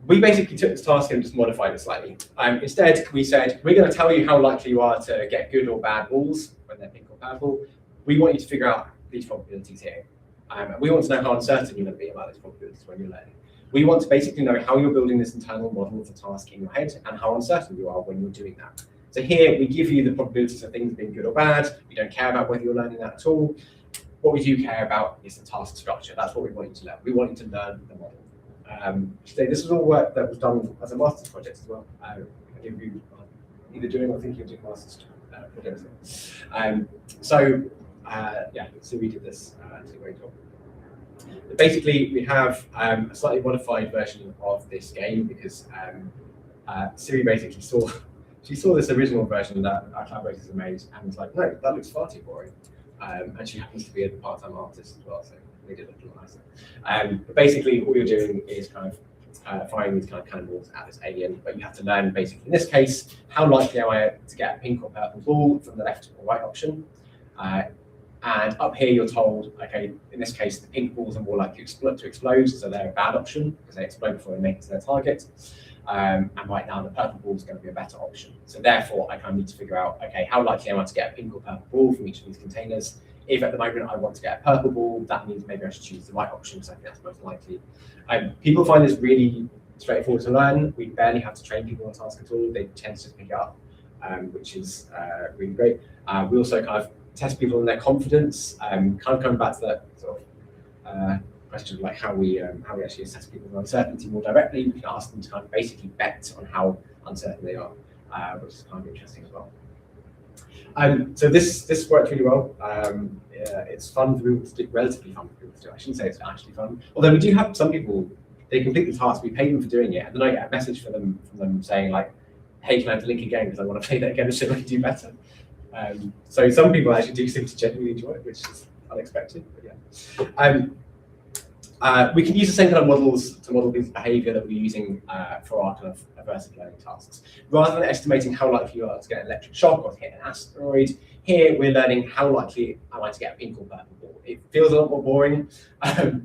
We basically took this task and just modified it slightly. Instead, we said, we're going to tell you how likely you are to get good or bad balls when they're pink or purple. We want you to figure out these probabilities here. And we want to know how uncertain you're going to be about these probabilities when you're learning. We want to basically know how you're building this internal model of the task in your head and how uncertain you are when you're doing that. So here, we give you the probabilities of things being good or bad. We don't care about whether you're learning that at all. What we do care about is the task structure. That's what we want you to learn. We want you to learn the model. So this was all work that was done as a master's project as well. If you either doing or thinking of doing master's projects. So we did this. It's a great job. But basically, we have a slightly modified version of this game because Siri basically saw this original version that our collaborators have made and was like, no, that looks far too boring. And she happens to be a part-time artist as well, so we did it a little nicer. But basically, all you're doing is kind of firing these kind of cannonballs at this alien, but you have to learn basically, in this case, how likely am I to get a pink or purple ball from the left or right option. And up here you're told, okay, in this case, the pink balls are more likely to explode, so they're a bad option because they explode before they make it to their target. And right now the purple ball is going to be a better option. So therefore, I kind of need to figure out, okay, how likely am I to get a pink or purple ball from each of these containers? If at the moment I want to get a purple ball, that means maybe I should choose the right option because I think that's most likely. People find this really straightforward to learn. We barely have to train people on task at all. They tend to just pick it up, which is really great. We also kind of test people on their confidence, kind of coming back to that sort of question of like how we actually assess people's uncertainty more directly. We can ask them to kind of basically bet on how uncertain they are, which is kind of interesting as well. So this worked really well. It's fun for people to do, relatively fun for people to do. I shouldn't say it's actually fun. Although we do have some people, they complete the task, we pay them for doing it, and then I get a message from them saying like, hey, can I have the link again because I want to play that again and see if I can do better. So some people actually do seem to genuinely enjoy it, which is unexpected, but yeah. We can use the same kind of models to model people's behavior that we're using for our kind of aversive learning tasks. Rather than estimating how likely you are to get an electric shock or to hit an asteroid, here we're learning how likely am I to get a pink or purple ball. It feels a lot more boring,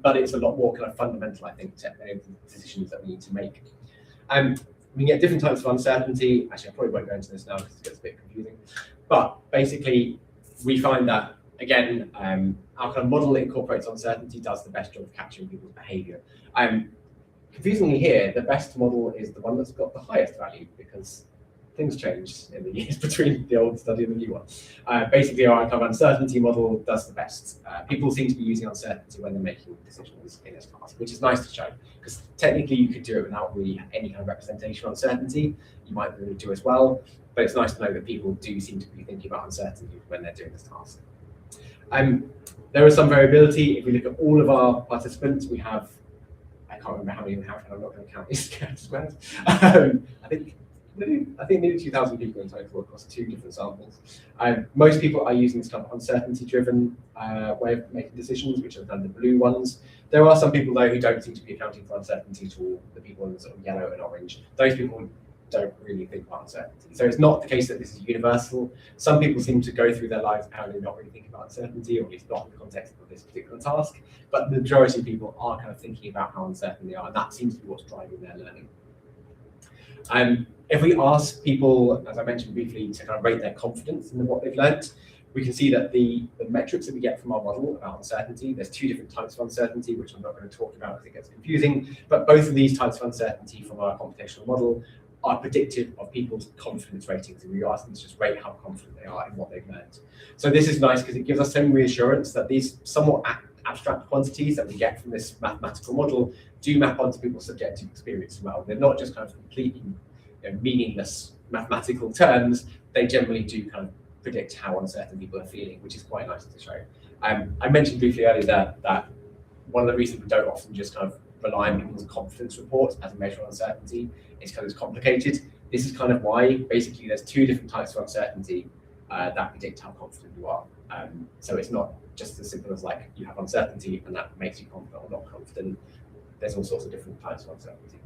but it's a lot more kind of fundamental, I think, to the decisions that we need to make. We can get different types of uncertainty. Actually, I probably won't go into this now because it gets a bit confusing. But basically, we find that, again, our kind of model that incorporates uncertainty does the best job of capturing people's behavior. Confusingly here, the best model is the one that's got the highest value because things change in the years between the old study and the new one. Basically, our kind of uncertainty model does the best. People seem to be using uncertainty when they're making decisions in this task, which is nice to show, because technically you could do it without really any kind of representation of uncertainty. You might really do as well, but it's nice to know that people do seem to be thinking about uncertainty when they're doing this task. There is some variability. If we look at all of our participants, we have, I can't remember how many we have, and I'm not going to count these squares. I think nearly 2,000 people in total across 2 different samples. Most people are using this kind of uncertainty-driven way of making decisions, which are kind of the blue ones. There are some people, though, who don't seem to be accounting for uncertainty at all, the people in the sort of yellow and orange. Those people don't really think about uncertainty. So it's not the case that this is universal. Some people seem to go through their lives apparently not really thinking about uncertainty, or at least not in the context of this particular task. But the majority of people are kind of thinking about how uncertain they are, and that seems to be what's driving their learning. If we ask people, as I mentioned briefly, to kind of rate their confidence in what they've learned, we can see that the metrics that we get from our model about uncertainty, there's 2 different types of uncertainty, which I'm not going to talk about because it gets confusing, but both of these types of uncertainty from our computational model are predictive of people's confidence ratings, and we ask them to just rate how confident they are in what they've learned. So this is nice because it gives us some reassurance that these somewhat abstract quantities that we get from this mathematical model do map onto people's subjective experience as well. They're not just kind of completely meaningless mathematical terms. They generally do kind of predict how uncertain people are feeling, which is quite nice to show. I mentioned briefly earlier that one of the reasons we don't often just kind of rely on people's confidence reports as a measure of uncertainty is because it's complicated. This is kind of why. Basically, there's 2 different types of uncertainty that predict how confident you are. So it's not just as simple as like you have uncertainty and that makes you confident or not confident. There's all sorts of different types of uncertainty.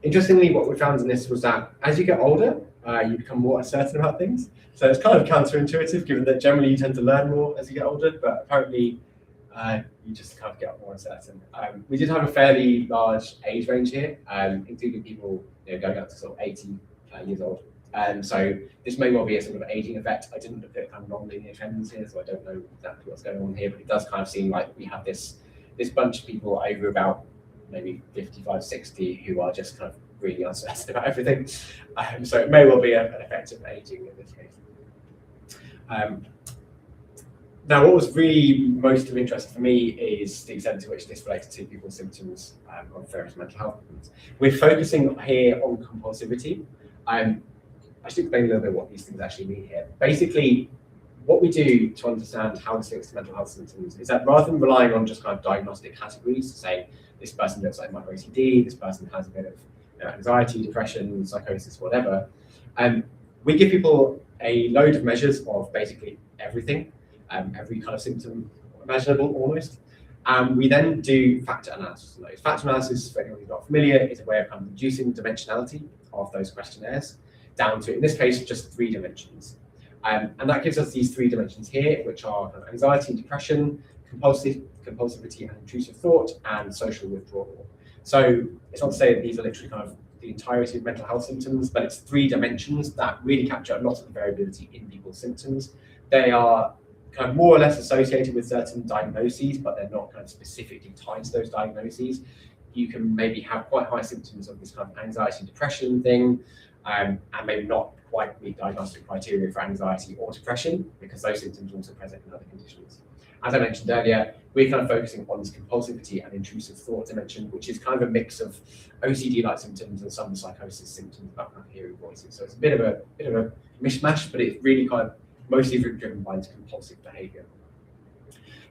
Interestingly, what we found in this was that as you get older, you become more uncertain about things. So it's kind of counterintuitive, given that generally you tend to learn more as you get older, but apparently you just kind of get more uncertain. We did have a fairly large age range here, including people going up to sort of 80 years old. So this may well be a sort of aging effect. I didn't look at kind of non-linear trends here, so I don't know exactly what's going on here, but it does kind of seem like we have this bunch of people over about maybe 55, 60 who are just kind of really uncertain about everything. So it may well be an effect of aging in this case. Now, what was really most of interest for me is the extent to which this relates to people's symptoms of various mental health problems. We're focusing here on compulsivity. I should explain a little bit what these things actually mean here. Basically, what we do to understand how this links to mental health symptoms is that rather than relying on just kind of diagnostic categories, say this person looks like micro OCD, this person has a bit of anxiety, depression, psychosis, whatever, we give people a load of measures of basically everything, every kind of symptom imaginable almost, We then do factor analysis of those. Factor analysis, for anyone who's not familiar, is a way of kind of reducing dimensionality of those questionnaires down to, in this case, just 3 dimensions. And that gives us these 3 dimensions here, which are kind of anxiety and depression, compulsivity and intrusive thought, and social withdrawal. So it's not to say that these are literally kind of the entirety of mental health symptoms, but it's 3 dimensions that really capture lots of the variability in people's symptoms. They are kind of more or less associated with certain diagnoses, but they're not kind of specifically tied to those diagnoses. You can maybe have quite high symptoms of this kind of anxiety and depression thing, and maybe not quite meet diagnostic criteria for anxiety or depression, because those symptoms are also present in other conditions. As I mentioned earlier, we're kind of focusing on this compulsivity and intrusive thought dimension, which is kind of a mix of OCD-like symptoms and some psychosis symptoms about kind of hearing voices. So it's a bit of a mishmash, but it's really kind of mostly driven by this compulsive behaviour.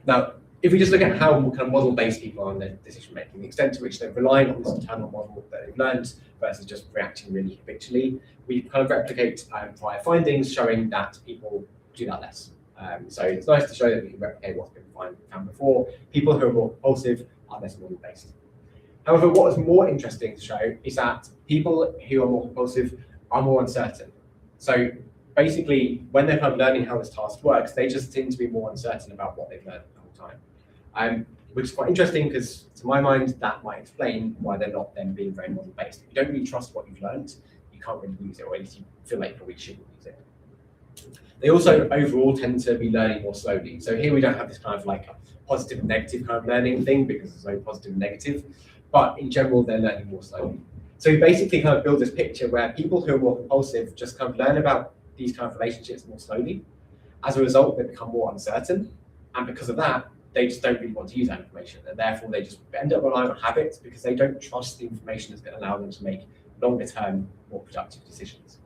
Now, if we just look at how kind of model-based people are in their decision making, the extent to which they're relying on this internal model that they've learned versus just reacting really habitually, we kind of replicate prior findings showing that people do that less. So it's nice to show that we can replicate what's been found before. People who are more compulsive are less model-based. However, what is more interesting to show is that people who are more compulsive are more uncertain. So basically, when they're kind of learning how this task works, they just tend to be more uncertain about what they've learned the whole time. Which is quite interesting because, to my mind, that might explain why they're not then being very model-based. If you don't really trust what you've learned, you can't really use it, or at least you feel like you probably shouldn't use it. They also overall tend to be learning more slowly. So here we don't have this kind of like positive and negative kind of learning thing because there's no positive and negative, but in general, they're learning more slowly. So we basically kind of build this picture where people who are more compulsive just kind of learn about these kind of relationships more slowly. As a result, they become more uncertain. And because of that, they just don't really want to use that information. And therefore, they just end up relying on habits because they don't trust the information that's going to allow them to make longer term, more productive decisions.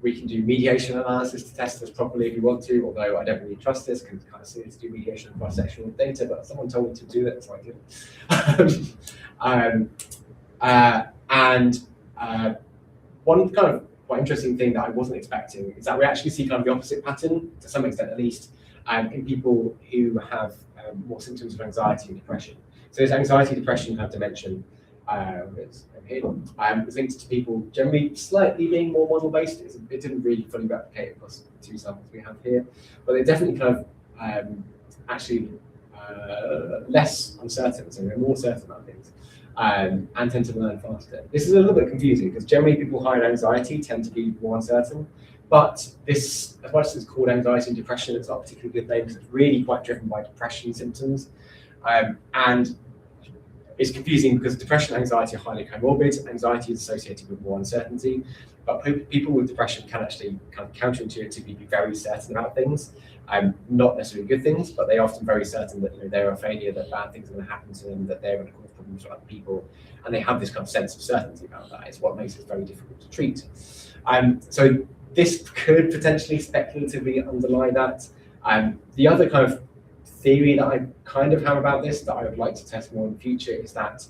We can do mediation analysis to test this properly if you want to, although I don't really trust this because it's kind of silly to do mediation across sexual data, but someone told me to do it, so I did. One kind of quite interesting thing that I wasn't expecting is that we actually see kind of the opposite pattern, to some extent at least, in people who have more symptoms of anxiety and depression. So this anxiety, depression kind of dimension is linked to people generally slightly being more model-based. It didn't really fully replicate across the 2 samples we have here, but they're definitely kind of actually less uncertain, so they're more certain about things, and tend to learn faster. This is a little bit confusing because generally people high in anxiety tend to be more uncertain, but this, as much as it's called anxiety and depression, it's not a particularly good name because it's really quite driven by depression symptoms, and it's confusing because depression and anxiety are highly comorbid. Anxiety is associated with more uncertainty, but people with depression can actually kind of counterintuitively be very certain about things, not necessarily good things, but they're often very certain that they're a failure, that bad things are going to happen to them, that they're going to cause problems for other people, and they have this kind of sense of certainty about that. It's what makes it very difficult to treat. So this could potentially speculatively underlie that. The other kind of theory that I kind of have about this that I would like to test more in the future is that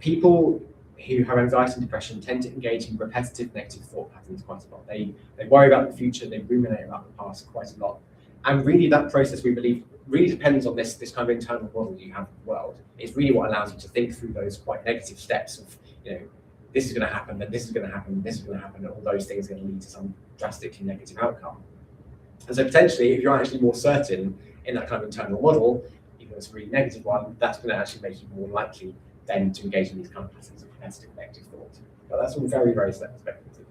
people who have anxiety and depression tend to engage in repetitive negative thought patterns quite a lot. They worry about the future, they ruminate about the past quite a lot. And really that process, we believe, really depends on this kind of internal model you have of the world. It's really what allows you to think through those quite negative steps of, this is going to happen, then this is going to happen, this is going to happen, and all those things are going to lead to some drastically negative outcome. And so potentially, if you're actually more certain in that kind of internal model, even though it's a really negative one, that's going to actually make you more likely then to engage in these kind of patterns of repetitive negative thought. But that's all very, very speculative.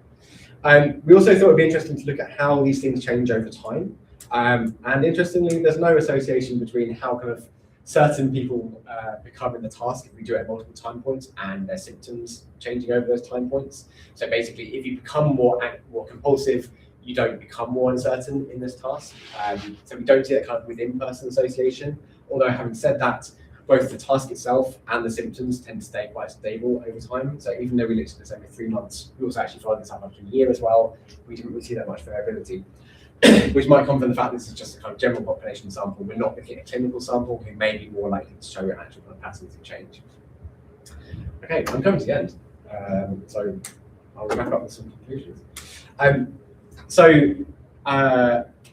We also thought it'd be interesting to look at how these things change over time. And interestingly, there's no association between how kind of certain people become in the task if we do it at multiple time points and their symptoms changing over those time points. So basically, if you become more compulsive, you don't become more uncertain in this task. So we don't see that kind of within-person association. Although having said that, both the task itself and the symptoms tend to stay quite stable over time. So even though we looked at this over 3 months, we also actually followed this up after a year as well. We didn't really see that much variability, which might come from the fact that this is just a kind of general population sample. We're not looking at a clinical sample who may be more likely to show an actual kind of patterns of change. Okay, I'm coming to the end. So I'll wrap up with some conclusions.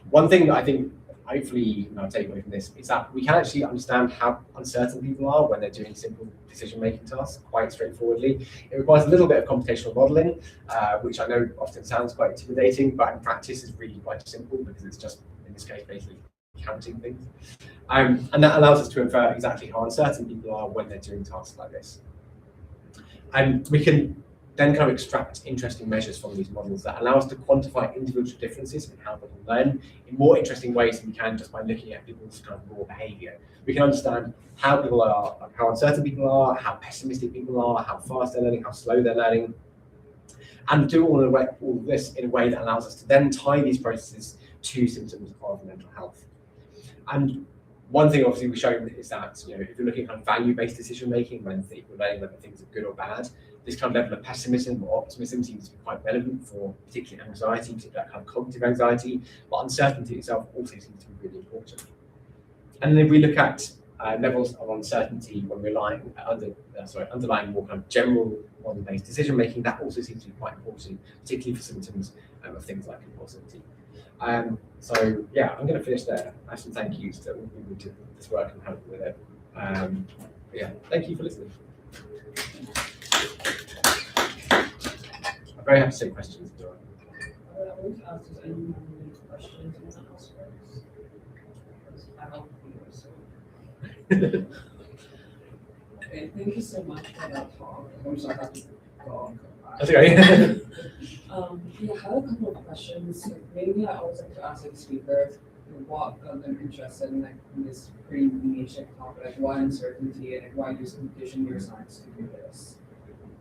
One thing that I think hopefully I'll take away from this is that we can actually understand how uncertain people are when they're doing simple decision-making tasks quite straightforwardly. It requires a little bit of computational modeling, which I know often sounds quite intimidating, but in practice is really quite simple because it's just, in this case, basically counting things. And that allows us to infer exactly how uncertain people are when they're doing tasks like this. And we can then kind of extract interesting measures from these models that allow us to quantify individual differences in how people learn in more interesting ways than we can just by looking at people's kind of raw behavior. We can understand how people are, how uncertain people are, how pessimistic people are, how fast they're learning, how slow they're learning, and do all of this in a way that allows us to then tie these processes to symptoms of mental health. And one thing obviously we showed is that, you know, if you're looking at kind of value-based decision making, when we're learning whether things are good or bad, this kind of level of pessimism or optimism seems to be quite relevant for particularly anxiety, particularly kind of cognitive anxiety, but uncertainty itself also seems to be really important. And then if we look at levels of uncertainty when we're underlying more kind of general model-based decision making, that also seems to be quite important, particularly for symptoms of things like impulsivity. So yeah, I'm going to finish there. I have some thank yous to all the people who did this work and helped with it. But yeah, thank you for listening. I'm very happy to take questions. I want to ask, does anyone have any questions in the house first? Because I help you, so. Okay, thank you so much for that talk. I'm sorry, I have to go on. That's okay. Yeah, I had a couple of questions. Maybe I always like to ask the speaker what got them interested in this pretty niche topic, like why uncertainty and why use computational neuroscience to do this.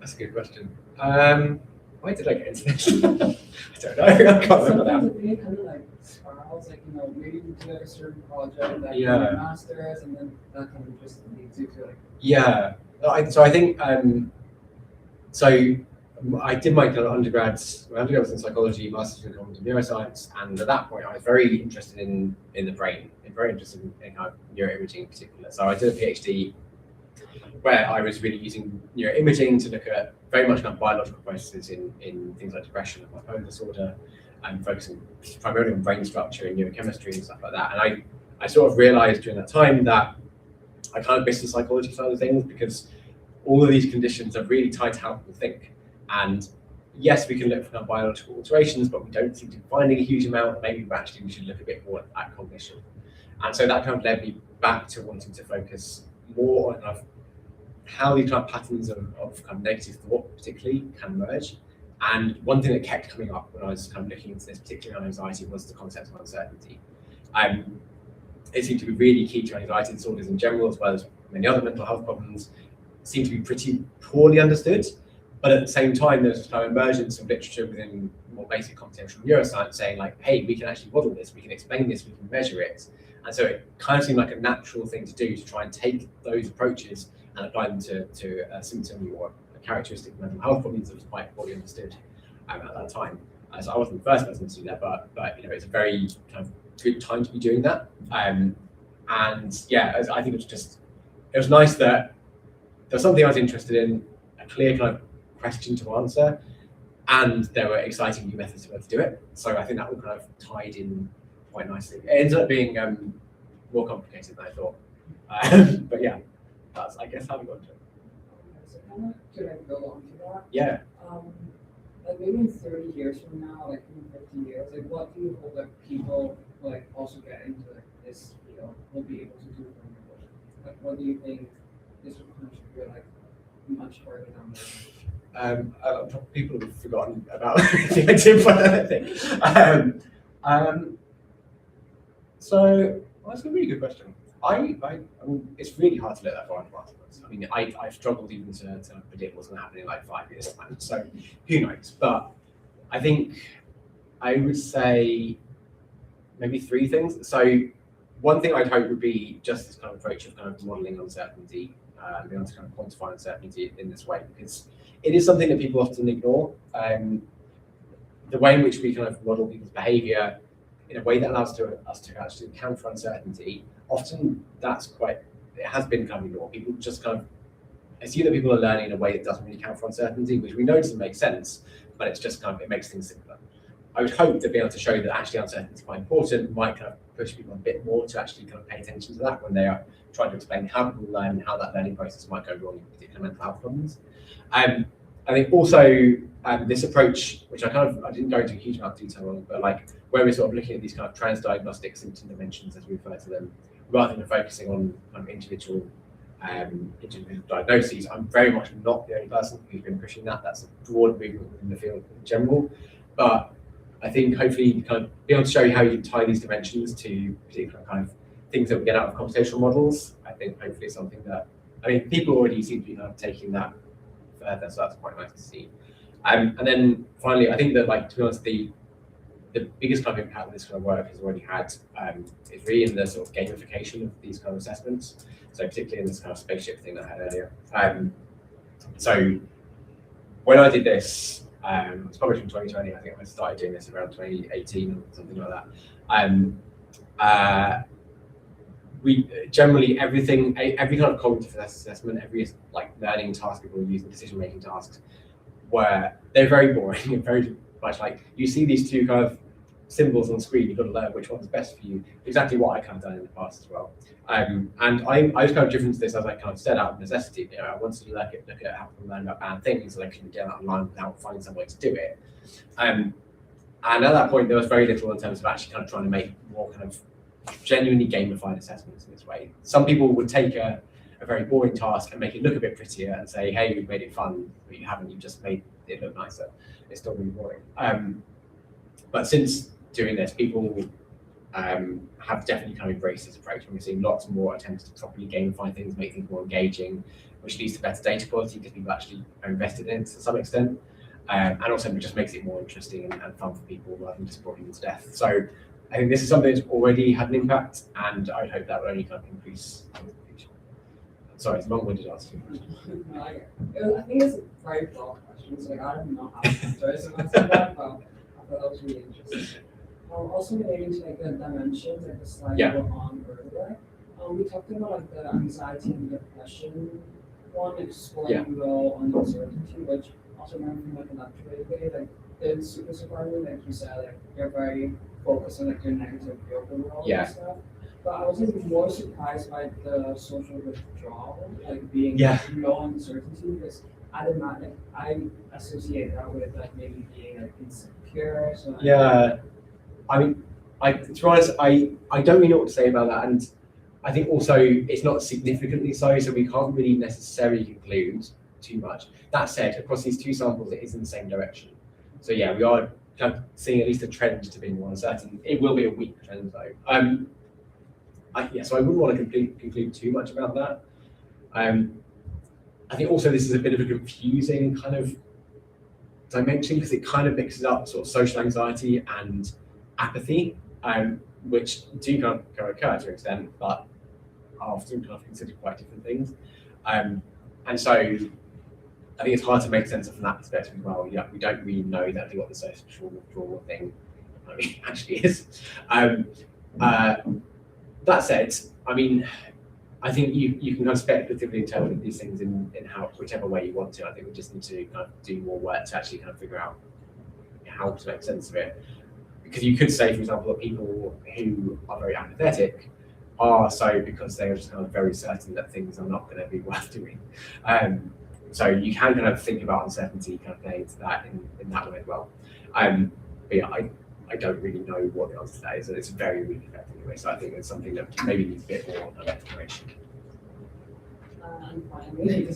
That's a good question. Why did I get into this? I don't know. I can't remember that. Sometimes I think it kind of like spirals, like, you know, maybe you do like a certain project, like Yeah. your master's, and then that kind of just leads you to like. Yeah. So I think so I did my kind of undergrad was in psychology, master's in cognitive neuroscience, and at that point I was very interested in the brain, and very interested in kind of neuroimaging in particular. So I did a PhD where I was really using neuroimaging to look at very much kind of biological processes in things like depression and bipolar disorder, and focusing primarily on brain structure and neurochemistry and stuff like that. And I sort of realized during that time that I kind of missed the psychology side of things, because all of these conditions are really tied to how people think. And yes, we can look for kind of biological alterations, but we don't seem to be finding a huge amount. Maybe we should look a bit more at cognition. And so that kind of led me back to wanting to focus more on kind of how these kind of patterns of kind of negative thought particularly can emerge. And one thing that kept coming up when I was kind of looking into this, particularly on anxiety, was the concept of uncertainty. It seemed to be really key to anxiety disorders in general, as well as many other mental health problems. It seemed to be pretty poorly understood. But at the same time, there's this kind of emergence of literature within more basic computational neuroscience saying like, hey, we can actually model this, we can explain this, we can measure it. And so it kind of seemed like a natural thing to do, to try and take those approaches and apply them to a symptom or a characteristic of mental health problems that was quite poorly understood at that time. So I wasn't the first person to do that, but you know, it's a very kind of good time to be doing that. And yeah, I think it was nice that there was something I was interested in, a clear kind of question to answer, and there were exciting new methods to do it. So I think that all kind of tied in quite nicely. It ended up being more complicated than I thought. But yeah, that's, I guess, how we got to it. So kind of to like go on to that. Yeah. Like maybe in 30 years from now, like in 50 years, like what do you hope that people like also get into like this field will be able to do from your work? Like what do you think this will contribute like much further down the line? People have forgotten about the idea, but I think. So well, that's a really good question. I mean, it's really hard to look that far into afterwards. I mean, I've struggled even to predict what's going to happen in like 5 years' time. So who knows? But I think I would say maybe 3 things. So one thing I'd hope would be just this kind of approach of kind of modeling uncertainty, and being able to kind of quantify uncertainty in this way, because it is something that people often ignore. The way in which we kind of model people's behavior in a way that allows us to actually account for uncertainty, often it has been kind of ignored. People just kind of assume that people are learning in a way that doesn't really account for uncertainty, which we know doesn't make sense, but it's just kind of, it makes things simpler. I would hope to be able to show that actually uncertainty is quite important, might kind of push people a bit more to actually kind of pay attention to that when they are trying to explain how people learn and how that learning process might go wrong in particular mental health problems. I think also this approach, which I didn't go into a huge amount of detail on, but like where we're sort of looking at these kind of transdiagnostic symptom dimensions, as we refer to them, rather than focusing on individual diagnoses. I'm very much not the only person who's been pushing that. That's a broad movement within the field in general. But I think hopefully kind of be able to show you how you can tie these dimensions to particular kind of things that we get out of computational models. I think hopefully it's something that, I mean, people already seem to be kind of taking that further, so that's quite nice to see. And then finally, I think that, like, to be honest, the biggest kind of impact this kind of work has already had is really in the sort of gamification of these kind of assessments. So particularly in this kind of spaceship thing that I had earlier. So when I did this, it was published in 2020. I think I started doing this around 2018 or something like that. We generally every kind of cognitive assessment, every like learning task people use in decision-making tasks, where they're very boring and very much like you see these two kind of symbols on screen, you've got to learn which one's best for you. Exactly what I kind of done in the past as well. And I was kind of driven to this as I kind of set out of necessity. You know, I wanted to look at how people learn about bad things, and I couldn't get that online without finding some way to do it. And at that point, there was very little in terms of actually kind of trying to make more kind of genuinely gamified assessments in this way. Some people would take a very boring task and make it look a bit prettier and say, hey, we've made it fun, but you haven't, you've just made it look nicer. It's still really boring. But since doing this, people have definitely kind of embraced this approach, and we're seeing lots more attempts to properly gamify things, make things more engaging, which leads to better data quality because people actually are invested in it to some extent. And also it just makes it more interesting and fun for people rather than just boring them to death. So I think this is something that's already had an impact, and I hope that will only kind of increase in the future. Sorry, it's a long-winded answer. I think it's a very broad question, so like, I don't know how to answer it, but I thought that was really interesting. Also relating to like the dimensions, like the slide you were on earlier, we talked about like the anxiety and depression one, exploring role and uncertainty, which also learned from like an way, like it's super surprising, like you said, like you're very focused on like your negative role and stuff. But I was like more surprised by the social withdrawal, like being low uncertainty, because I did not like I associate that with like maybe being like insecure. So I mean, to be honest, I don't really know what to say about that, and I think also it's not significantly so we can't really necessarily conclude too much. That said, across these two samples, it is in the same direction. So yeah, we are kind of seeing at least a trend to being more uncertain. It will be a weak trend though. So I wouldn't want to conclude too much about that. I think also this is a bit of a confusing kind of dimension because it kind of mixes up sort of social anxiety and apathy, which do kind of occur to an extent, but are often kind of considered quite different things. And so I think it's hard to make sense of from that perspective as well. Yeah, we don't really know exactly what the social withdrawal thing actually is. That said, I mean, I think you can kind of speculatively interpret these things in how whichever way you want to. I think we just need to kind of do more work to actually kind of figure out how to make sense of it. Because you could say, for example, that people who are very apathetic are so because they are just kind of very certain that things are not going to be worth doing. So you can kind of think about uncertainty kind of playing into that in that way as well. But yeah, I don't really know what the answer to that is, and it's very weak effect anyway. So I think it's something that maybe needs a bit more exploration. And finally,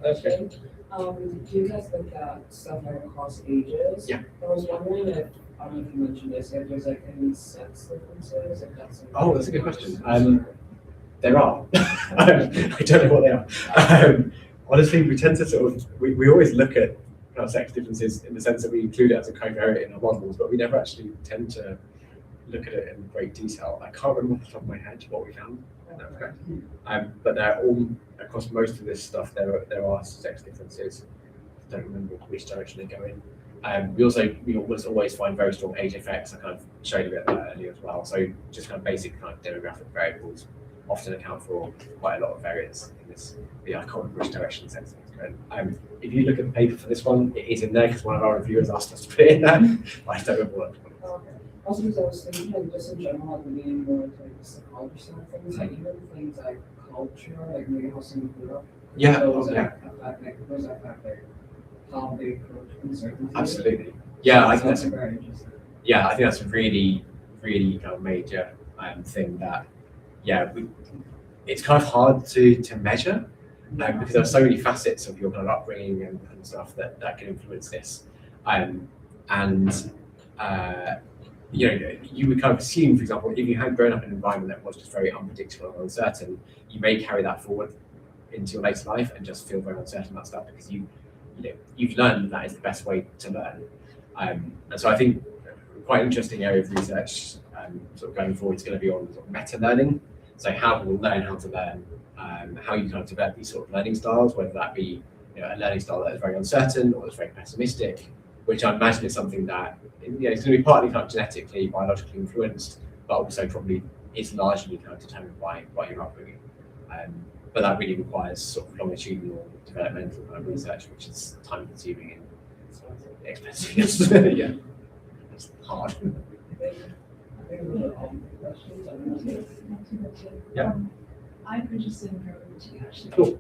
question. Do you guys look at stuff like across ages? Yeah. I was wondering if, I don't know if you mentioned this, if there's like any sex differences, if that's that's a good question. There are. I don't know what they are. Honestly, we tend to sort of, we always look at kind of sex differences in the sense that we include it as a covariate in our models, but we never actually tend to look at it in great detail. I can't remember off the top of my head what we found. But they're all across most of this stuff. There are sex differences. I don't remember which direction they go in. We always find very strong age effects. I kind of showed a bit of that earlier as well. So just kind of basic kind of demographic variables often account for quite a lot of variance in this. I can't remember which direction sex things go in. If you look at the paper for this one, it is in there because one of our reviewers asked us to put it in there. But I don't remember what. Also, because I was thinking, like, just in general, like, leaning more into like the psychology side of things, like even things like culture, like maybe how someone grew up. Yeah, Those yeah, those affect like how they approach uncertainty. absolutely. Yeah, I think that's very interesting. yeah, I think that's a really, really kind of major thing that, yeah, it's kind of hard to measure because there are so many facets of your kind of upbringing and stuff that can influence this. And you know, you would kind of assume, for example, if you had grown up in an environment that was just very unpredictable and uncertain, you may carry that forward into your later life and just feel very uncertain about stuff because you've learned that is the best way to learn. And so I think quite interesting area of research sort of going forward is going to be on sort of meta learning. So how people learn how to learn, how you kind of develop these sort of learning styles, whether that be a learning style that is very uncertain or is very pessimistic, which I imagine is something that it's going to be partly kind of genetically, biologically influenced, but also probably is largely kind of determined by your upbringing. But that really requires sort of longitudinal developmental kind of research, which is time consuming and expensive. Yeah, it's hard. Yeah. I'm interested in neuroimaging actually. Cool.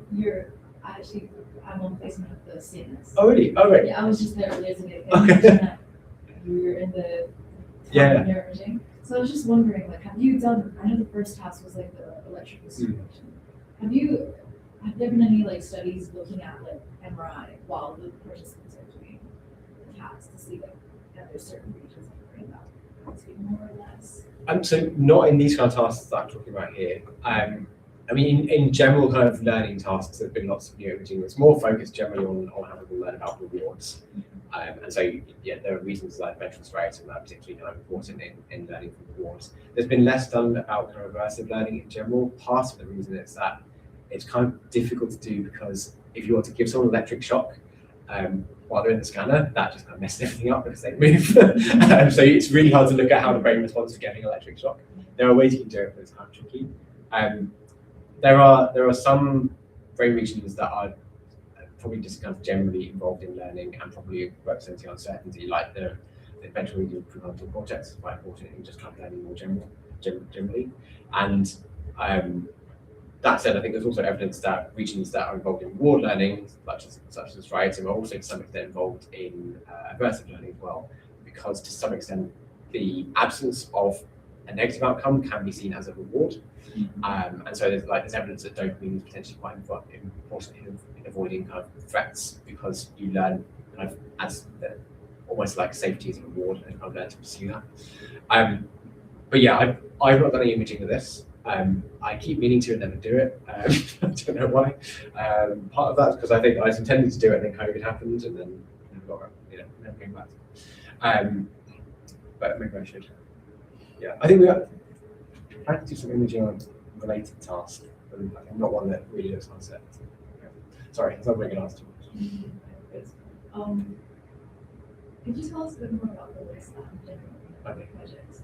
I'm on placement at the CNS. Oh really? Oh right. Yeah, I was just there earlier today. Okay. You were in the Yeah. neuroimaging. So I was just wondering, like, have you done? I know the first task was like the electrical stimulation. Have there been any like studies looking at like MRI while the participants are doing the task to see like if there's certain regions of the brain that more or less? So not in these kind of tasks that I'm talking about here. I mean, in general kind of learning tasks, there have been lots of neuroimaging that's more focused generally on how people learn about rewards. And so, yeah, there are reasons like mental straits and that particularly kind of important in learning from rewards. There's been less done about kind of reversive learning in general. Part of the reason is that it's kind of difficult to do because if you want to give someone an electric shock while they're in the scanner, that just kind of messes everything up because they move. So it's really hard to look at how the brain responds to getting electric shock. There are ways you can do it, but it's kind of tricky. There are some brain regions that are probably just kind of generally involved in learning and probably representing uncertainty, like the ventral region of prefrontal cortex is quite important in just kind of learning more generally. And that said, I think there's also evidence that regions that are involved in reward learning, such as striatum, are also to some extent involved in aversive learning as well, because to some extent the absence of a negative outcome can be seen as a reward. And so there's evidence that dopamine is potentially quite important in avoiding kind of threats because you learn kind of as almost like safety as a reward and kind of learn to pursue that. But yeah, I've not done any imaging of this. I keep meaning to and never do it. I don't know why. Part of that is because I think I was intending to do it and then COVID happened and then never came back. But maybe I should. Yeah, I think I have to do some imaging on related tasks, but not one that really looks uncertain. Okay. Sorry, it's not very good answer. Could you tell us a bit more about the wasteland project?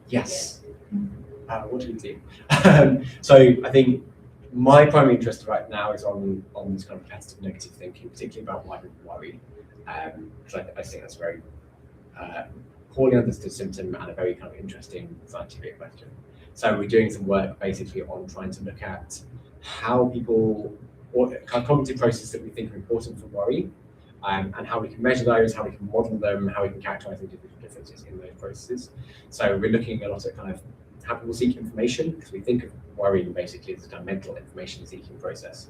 Yes. What do we do? So I think my primary interest right now is on this kind of repetitive negative thinking, particularly about why people worry. Because I think that's a very poorly understood symptom and a very kind of interesting scientific question. So we're doing some work basically on trying to look at how people, or kind of cognitive processes that we think are important for worry, and how we can measure those, how we can model them, how we can characterize the differences in those processes. So we're looking a lot at kind of how people seek information, because we think of worrying basically as a kind of mental information seeking process.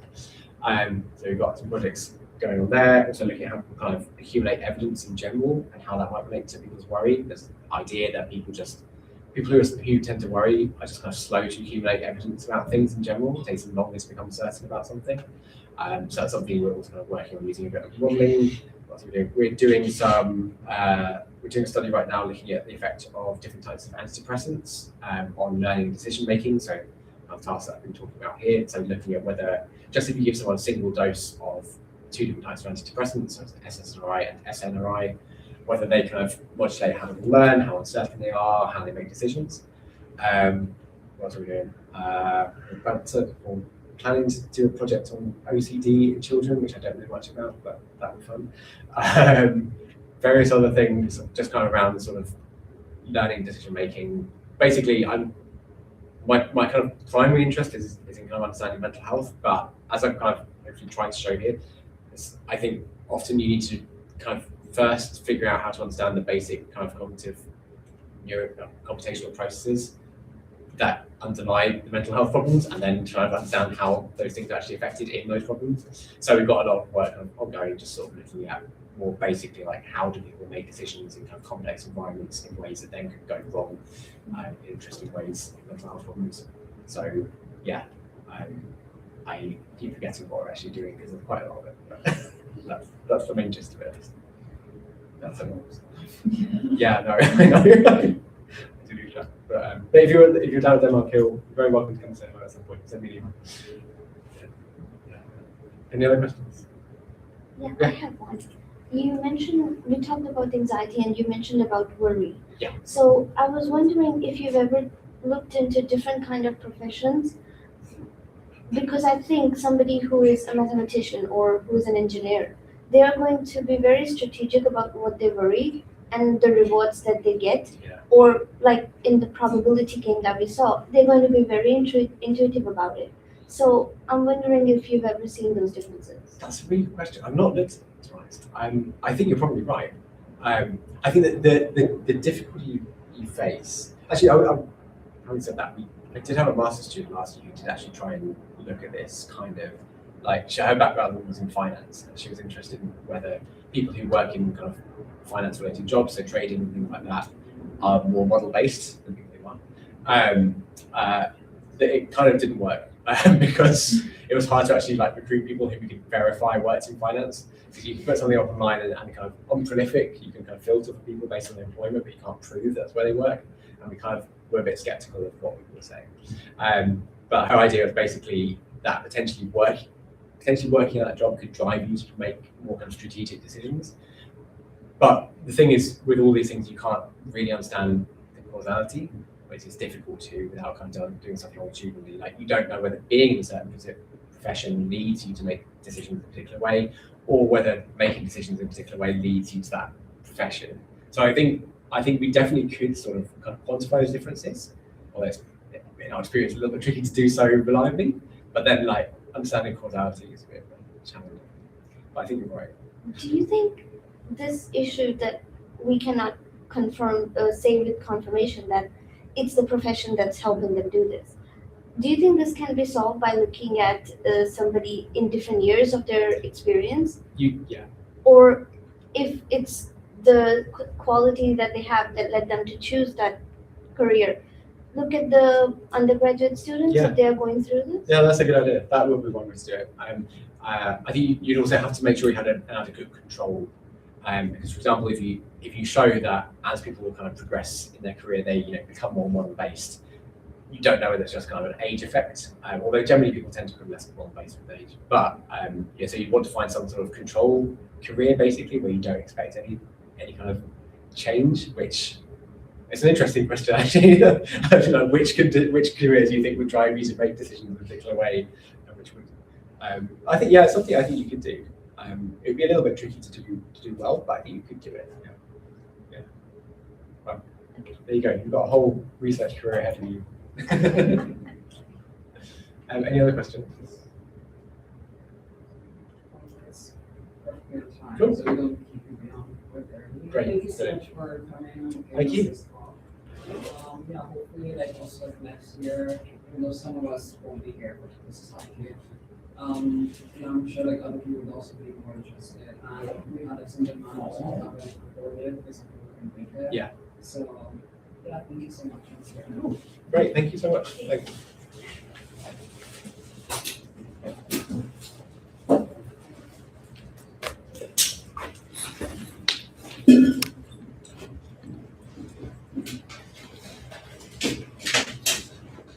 So we've got some projects going on there, also looking at how people kind of accumulate evidence in general and how that might relate to people's worry. There's the idea that people who tend to worry are just kind of slow to accumulate evidence about things in general. It takes them longer to become certain about something. So that's something we're also kind of working on using a bit of modeling. We're doing a study right now looking at the effect of different types of antidepressants on learning and decision making. So tasks that I've been talking about here. So looking at whether just if you give someone a single dose of two different types of antidepressants, so SSRI and SNRI, whether they kind of modulate how they learn, how uncertain they are, how they make decisions. What else are we doing? We're planning to do a project on OCD in children, which I don't know much about, but that would be fun. Various other things, just kind of around the sort of learning decision making. Basically, my kind of primary interest is in kind of understanding mental health, but as I'm kind of hopefully trying to show here, I think often you need to kind of first figure out how to understand the basic kind of computational processes that underlie the mental health problems, and then try to understand how those things are actually affected in those problems. So we've got a lot of work ongoing, just sort of looking at more basically like how do people make decisions in kind of complex environments in ways that then could go wrong in interesting ways in mental health problems. So yeah, I keep forgetting what we're actually doing because there's quite a lot of it. But that's the main gist of it. That's it. Yeah, no, I know. But if you're down at Denmark Hill, you're very welcome to come and say hello at some point. Send me an email. Yeah. Any other questions? Yeah, I have one. You talked about anxiety and you mentioned about worry. Yeah. So I was wondering if you've ever looked into different kind of professions, because I think somebody who is a mathematician or who is an engineer, they are going to be very strategic about what they worry and the rewards that they get. Yeah. Or like in the probability game that we saw, they're going to be very intuitive about it. So I'm wondering if you've ever seen those differences. That's a really good question. I'm not looked at, to be honest. I think you're probably right. I think that the difficulty you face. Actually, having said that, I did have a master's student last year who did actually try and look at this kind of like her background was in finance, and she was interested in whether people who work in kind of finance-related jobs, so trading and things like that, are more model-based than people who aren't. It kind of didn't work because it was hard to actually like recruit people who we could verify worked in finance. Because you can put something up online and kind of on Prolific, you can kind of filter for people based on their employment, but you can't prove that's where they work. And we kind of were a bit skeptical of what people were saying. But her idea was basically that potentially working at that job could drive you to make more kind of strategic decisions. But the thing is, with all these things, you can't really understand the causality, which is difficult to without kind of doing something longitudinally. Like you don't know whether being in a certain profession leads you to make decisions in a particular way, or whether making decisions in a particular way leads you to that profession. So I think we definitely could sort of kind of quantify those differences, although it's, in our experience, a little bit tricky to do so reliably. But then, like, understanding causality is a bit of a challenge. But I think you're right. Do you think this issue that we cannot say with confirmation that it's the profession that's helping them do this, do you think this can be solved by looking at somebody in different years of their experience? Yeah. Or if it's the quality that they have that led them to choose that career, look at the undergraduate students if they're going through this? Yeah, that's a good idea. That would be one way to do it. I think you'd also have to make sure you had an adequate control. Because, for example, if you show that as people kind of progress in their career, they become more model-based, you don't know whether it's just kind of an age effect. Although generally people tend to become less model-based with age. But so you'd want to find some sort of control career, basically, where you don't expect any kind of change, which it's an interesting question actually. Which careers you think would drive you to make decisions in a particular way, and which would? I think it's something I think you could do. It'd be a little bit tricky to do well, but I think you could do it. Yeah. Well, there you go. You've got a whole research career ahead of you. Any other questions? Cool. So we don't keep you beyond what they're doing. Great. Thank you so much for coming. Thank you. Hopefully, like also like next year, even though some of us won't be here, but this is not here. I'm sure like other people would also be more interested. We had like some demand also to have it recorded because people can make it. Yeah. So thank you so much. Great. Thank you so much. Thank you.